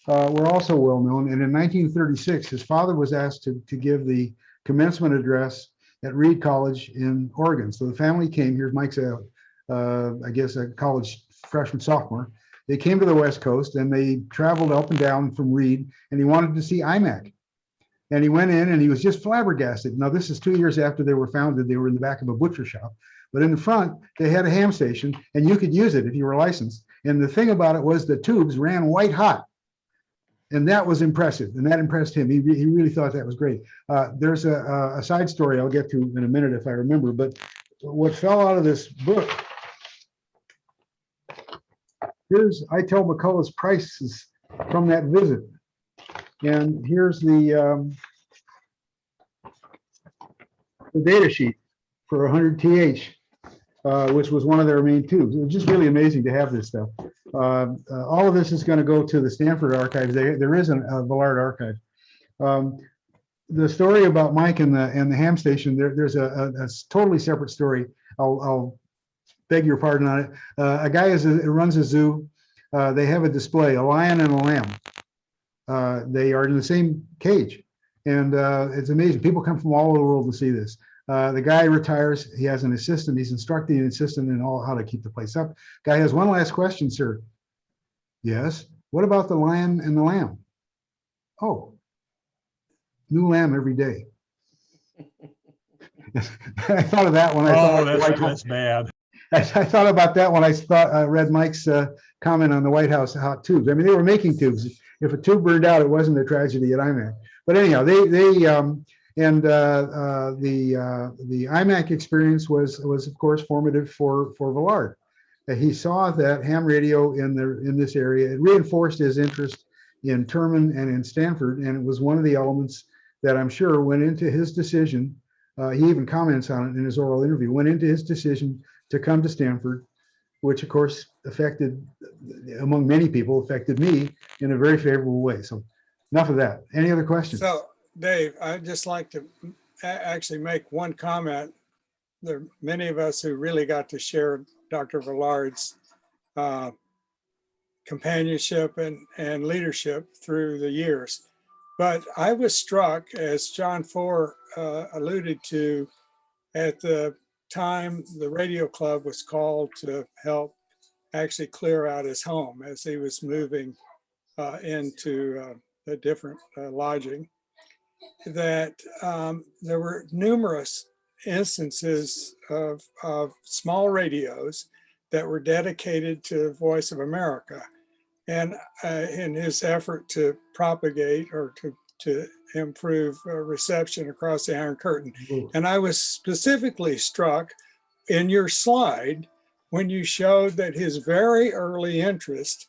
were also well known, and in 1936, his father was asked to give the commencement address at Reed College in Oregon. So the family came. Here's Mike's, I guess, a college freshman, sophomore. They came to the West Coast and they traveled up and down from Reed, and he wanted to see IMAC. And he went in and he was just flabbergasted. Now, this is 2 years after they were founded. They were in the back of a butcher shop. But in the front, they had a ham station, and you could use it if you were licensed. And the thing about it was the tubes ran white hot. And that was impressive, and that impressed him. He really thought that was great. There's a side story I'll get to in a minute if I remember, but what fell out of this book, here's Itel McCullough's prices from that visit. And here's the data sheet for 100 TH, which was one of their main tubes. It was just really amazing to have this stuff. All of this is going to go to the Stanford archives. There is a Villard archive. The story about Mike and the ham station, there's a totally separate story. I'll beg your pardon on it. A guy runs a zoo. They have a display, a lion and a lamb. They are in the same cage. And it's amazing. People come from all over the world to see this. The guy retires. He has an assistant. He's instructing an assistant in how to keep the place up. Guy has one last question, sir. Yes. What about the lion and the lamb? Oh, new lamb every day. I thought of that when I thought. That's bad. I thought about that when I read Mike's comment on the White House hot tubes. I mean, they were making tubes. If a tube burned out, it wasn't a tragedy at IMAC. But anyhow, the IMAC experience was of course formative for Villard. He saw that ham radio in this area. It reinforced his interest in Terman and in Stanford, and it was one of the elements that I'm sure went into his decision. He even comments on it in his oral interview. Went into his decision to come to Stanford, which of course affected, among many people, affected me in a very favorable way. So enough of that. Any other questions? So Dave, I'd just like to actually make one comment. There are many of us who really got to share Dr. Villard's companionship and leadership through the years. But I was struck, as John Four alluded to, at the time the radio club was called to help actually clear out his home as he was moving into a different lodging, that there were numerous instances of small radios that were dedicated to Voice of America. And in his effort to propagate or to improve reception across the Iron Curtain. And I was specifically struck in your slide when you showed that his very early interest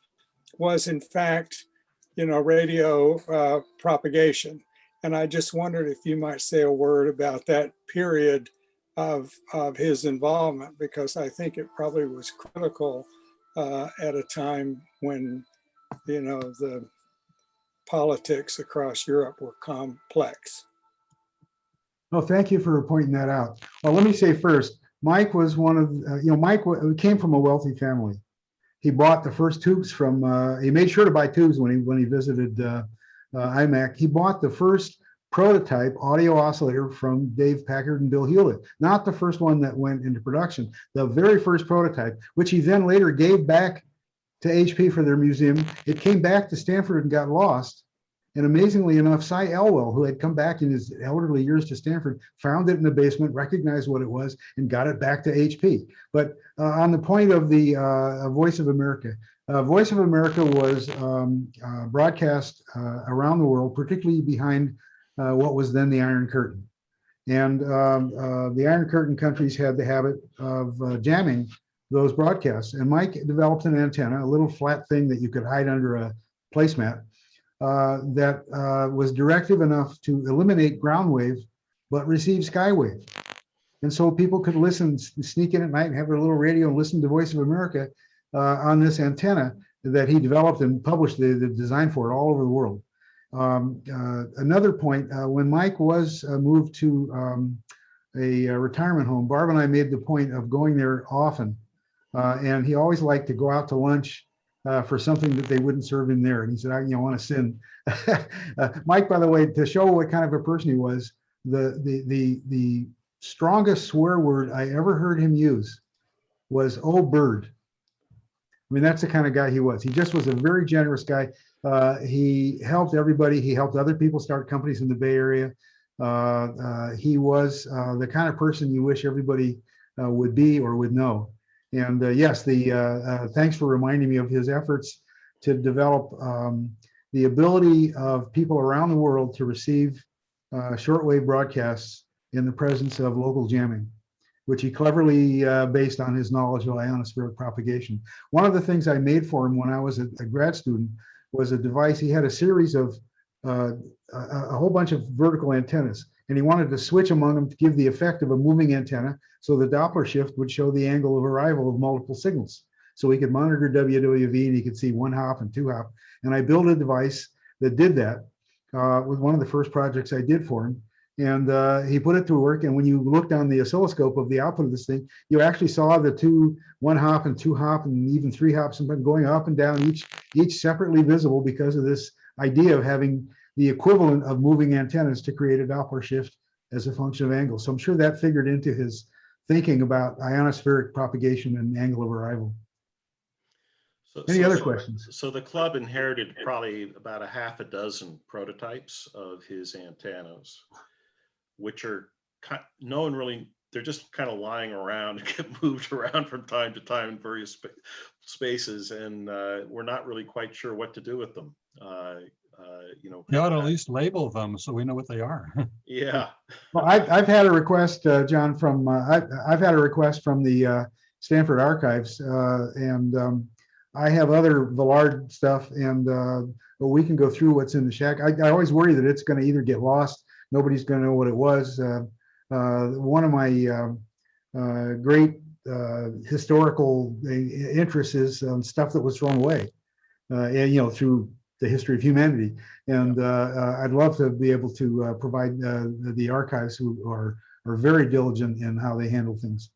was in fact, radio propagation. And I just wondered if you might say a word about that period of his involvement, because I think it probably was critical at a time when, the politics across Europe were complex. Well, thank you for pointing that out. Well, let me say first, Mike was one of, Mike came from a wealthy family. He bought the first tubes from, he made sure to buy tubes when he visited IMAC. He bought the first prototype audio oscillator from Dave Packard and Bill Hewlett, not the first one that went into production, the very first prototype, which he then later gave back to HP for their museum. It came back to Stanford and got lost. And amazingly enough, Cy Elwell, who had come back in his elderly years to Stanford, found it in the basement, recognized what it was, and got it back to HP. But on the point of the Voice of America, Voice of America was broadcast around the world, particularly behind what was then the Iron Curtain. And the Iron Curtain countries had the habit of jamming those broadcasts. And Mike developed an antenna, a little flat thing that you could hide under a placemat, that was directive enough to eliminate ground wave, but receive skywave. And so people could listen, sneak in at night and have their little radio and listen to Voice of America on this antenna that he developed and published the design for it all over the world. Another point, when Mike was moved to a retirement home, Barb and I made the point of going there often. And he always liked to go out to lunch for something that they wouldn't serve him there. And he said, I want to sin. Mike, by the way, to show what kind of a person he was, the strongest swear word I ever heard him use was, "Oh, bird." I mean, that's the kind of guy he was. He just was a very generous guy. He helped everybody. He helped other people start companies in the Bay Area. He was the kind of person you wish everybody would be or would know. And yes, thanks for reminding me of his efforts to develop the ability of people around the world to receive shortwave broadcasts in the presence of local jamming, which he cleverly based on his knowledge of ionospheric propagation. One of the things I made for him when I was a grad student was a device. He had a series of a whole bunch of vertical antennas, and he wanted to switch among them to give the effect of a moving antenna, so the Doppler shift would show the angle of arrival of multiple signals. So he could monitor WWV and he could see 1 hop and 2 hop. And I built a device that did that with one of the first projects I did for him. And he put it to work. And when you looked on the oscilloscope of the output of this thing, you actually saw the 1 hop and 2 hop and even 3 hops going up and down, each separately visible because of this idea of having the equivalent of moving antennas to create a Doppler shift as a function of angle. So I'm sure that figured into his thinking about ionospheric propagation and angle of arrival. Any other questions? So the club inherited probably about a half a dozen prototypes of his antennas, which are no one really, they're just kind of lying around and get moved around from time to time in various spaces, and we're not really quite sure what to do with them. You ought to at least label them so we know what they are. Yeah. Well, I've had a request, John, from I've had a request from the Stanford archives, and I have other Villard stuff, and but we can go through what's in the shack. I always worry that it's going to either get lost. Nobody's going to know what it was. One of my great historical interests is stuff that was thrown away, and through the history of humanity. And I'd love to be able to provide the archives, who are very diligent in how they handle things.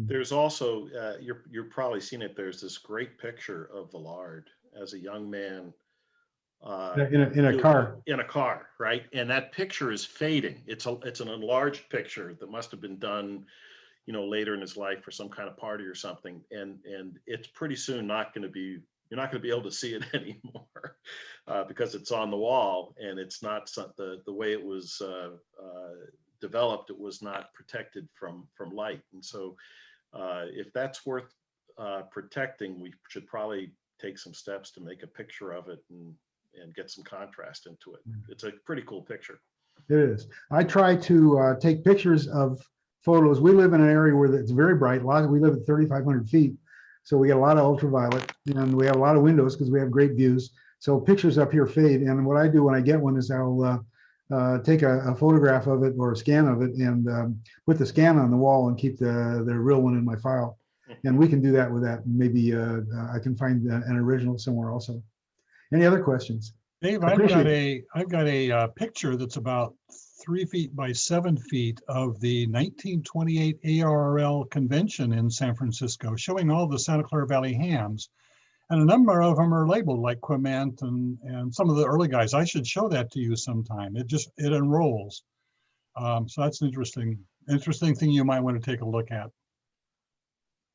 There's also, you've probably seen it, there's this great picture of Villard as a young man. In a car. In a car, right? And that picture is fading. It's an enlarged picture that must have been done, later in his life for some kind of party or something, and it's pretty soon not going to be, you're not going to be able to see it anymore because it's on the wall, and it's not the way it was developed. It was not protected from light, and so if that's worth protecting, we should probably take some steps to make a picture of it and get some contrast into it. It's a pretty cool picture. It is. I try to take pictures of photos. We live in an area where it's very bright. We live at 3,500 feet, so we get a lot of ultraviolet, and we have a lot of windows because we have great views. So pictures up here fade. And what I do when I get one is I'll take a photograph of it or a scan of it and put the scan on the wall and keep the real one in my file. And we can do that with that. Maybe I can find an original somewhere also. Any other questions? Dave, I've got a picture that's about 3 feet by 7 feet of the 1928 ARRL convention in San Francisco, showing all the Santa Clara Valley hams. And a number of them are labeled like Quiment and some of the early guys. I should show that to you sometime. It enrolls. So that's an interesting thing you might want to take a look at.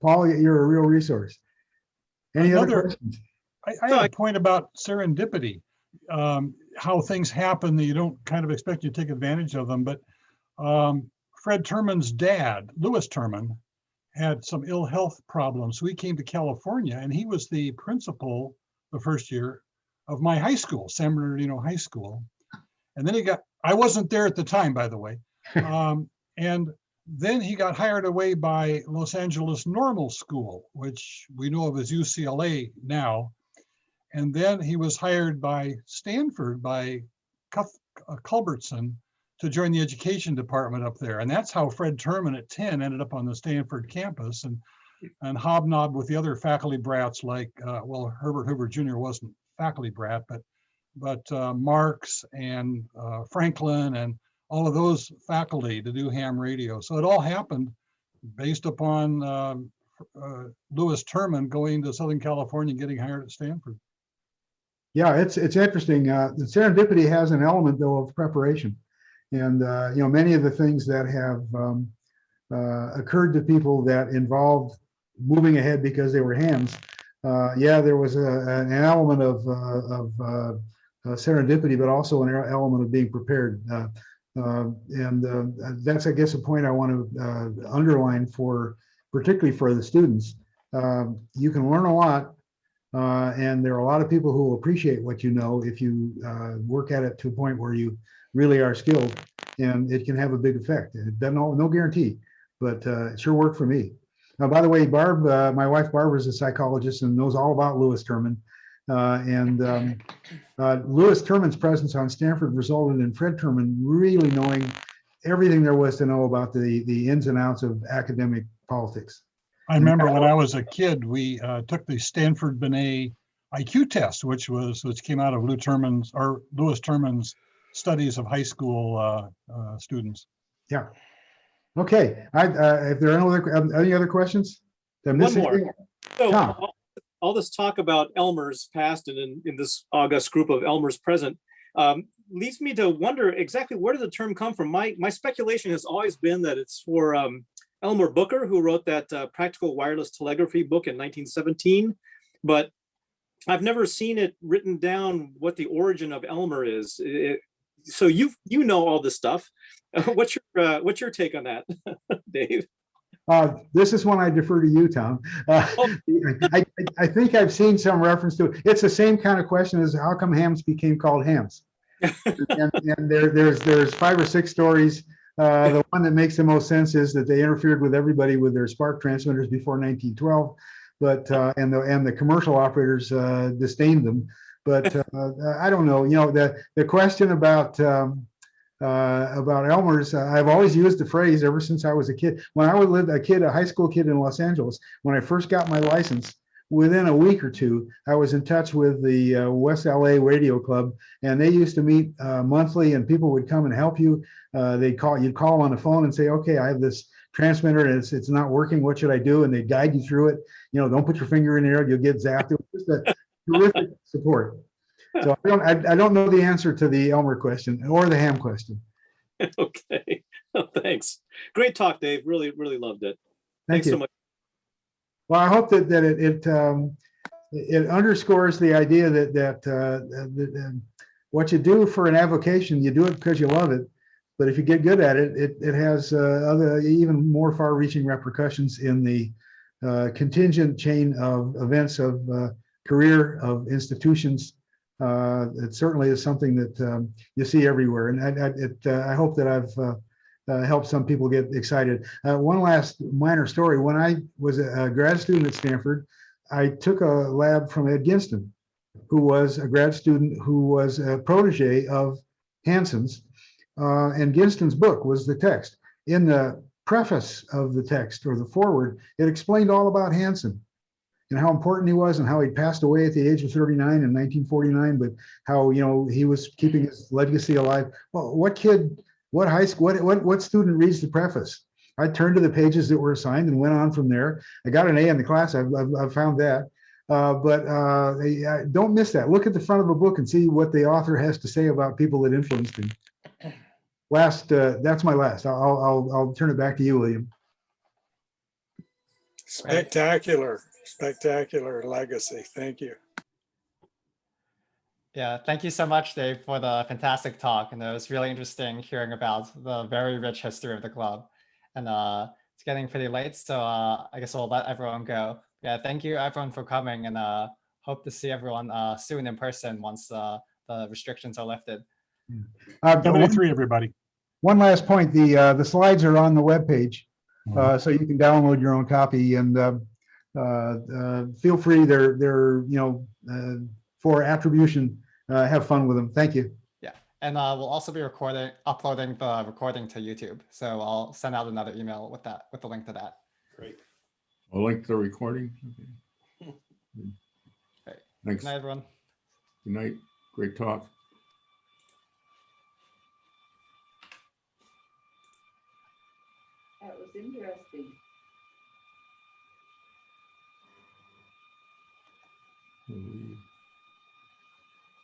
Paul, you're a real resource. Any other questions? I had a point about serendipity, how things happen that you don't kind of expect you to take advantage of them. But Fred Terman's dad, Louis Terman, had some ill health problems. So he came to California, and he was the principal the first year of my high school, San Bernardino High School. And then I wasn't there at the time, by the way. And then he got hired away by Los Angeles Normal School, which we know of as UCLA now. And then he was hired by Stanford, by Culbertson, to join the education department up there. And that's how Fred Terman at 10 ended up on the Stanford campus and hobnobbed with the other faculty brats like, Herbert Hoover Jr. wasn't faculty brat, but Marx and Franklin and all of those faculty to do ham radio. So it all happened based upon Louis Terman going to Southern California and getting hired at Stanford. Yeah, it's interesting. The serendipity has an element, though, of preparation. And, many of the things that have occurred to people that involved moving ahead because they were hams, there was an element of serendipity, but also an element of being prepared. That's, I guess, a point I want to underline particularly for the students. You can learn a lot, and there are a lot of people who will appreciate what you know if you work at it to a point where you really are skilled, and it can have a big effect. It doesn't, no guarantee, but it sure worked for me. Now, by the way, Barb, my wife Barbara is a psychologist and knows all about Louis Terman. Louis Terman's presence on Stanford resulted in Fred Terman really knowing everything there was to know about the ins and outs of academic politics. I remember when I was a kid, we took the Stanford Binet IQ test, which came out of Louis Terman's studies of high school students. Yeah. Okay. If there are any other questions? One more. So all this talk about Elmer's past and in this august group of Elmer's present leads me to wonder exactly where did the term come from. My speculation has always been that it's for Elmer Booker, who wrote that Practical Wireless Telegraphy book in 1917, but I've never seen it written down what the origin of Elmer is. So you know all this stuff. What's your take on that, Dave? This is one I defer to you, Tom. I think I've seen some reference to it. It's the same kind of question as how come hams became called hams. and there's 5 or 6 stories. The one that makes the most sense is that they interfered with everybody with their spark transmitters before 1912, but and the commercial operators disdained them. But I don't know. The question about Elmer's, I've always used the phrase ever since I was a kid. When I was a high school kid in Los Angeles, when I first got my license, within a week or two, I was in touch with the West LA Radio Club, and they used to meet monthly, and people would come and help you. You'd call them on the phone and say, okay, I have this transmitter and it's not working. What should I do? And they guide you through it. Don't put your finger in there, you'll get zapped. It was just a terrific support. So I don't know the answer to the Elmer question or the ham question. Okay. Thanks. Great talk, Dave. Really, really loved it. Thank Thanks so you. much. Well, I hope that it underscores the idea that what you do for an avocation, you do it because you love it. But if you get good at it, it has other even more far-reaching repercussions in the contingent chain of events of career of institutions. It certainly is something that you see everywhere, and I hope that I've helped some people get excited. One last minor story: when I was a grad student at Stanford, I took a lab from Ed Ginston, who was a grad student who was a protege of Hanson's. And Ginston's book was the text. In the preface of the text, or the foreword, it explained all about Hanson and how important he was and how he passed away at the age of 39 in 1949, but how, you know, he was keeping his legacy alive. Well, what kid, what high school, what student reads the preface? I turned to the pages that were assigned and went on from there. I got an A in the class. I've found that. But don't miss that. Look at the front of a book and see what the author has to say about people that influenced him. That's my last. I'll turn it back to you, William. Spectacular, spectacular legacy. Thank you. Yeah, thank you so much, Dave, for the fantastic talk. And it was really interesting hearing about the very rich history of the club. And it's getting pretty late, so I guess we'll let everyone go. Yeah, thank you everyone for coming, and hope to see everyone soon in person once the restrictions are lifted. 7:03, everybody. One last point: the slides are on the webpage, so you can download your own copy, and feel free. They're for attribution. Have fun with them. Thank you. Yeah, and we'll also be uploading the recording to YouTube. So I'll send out another email with the link to that. Great. A link to the recording. Okay. Great. Thanks. Good night, everyone. Good night. Great talk. That was interesting.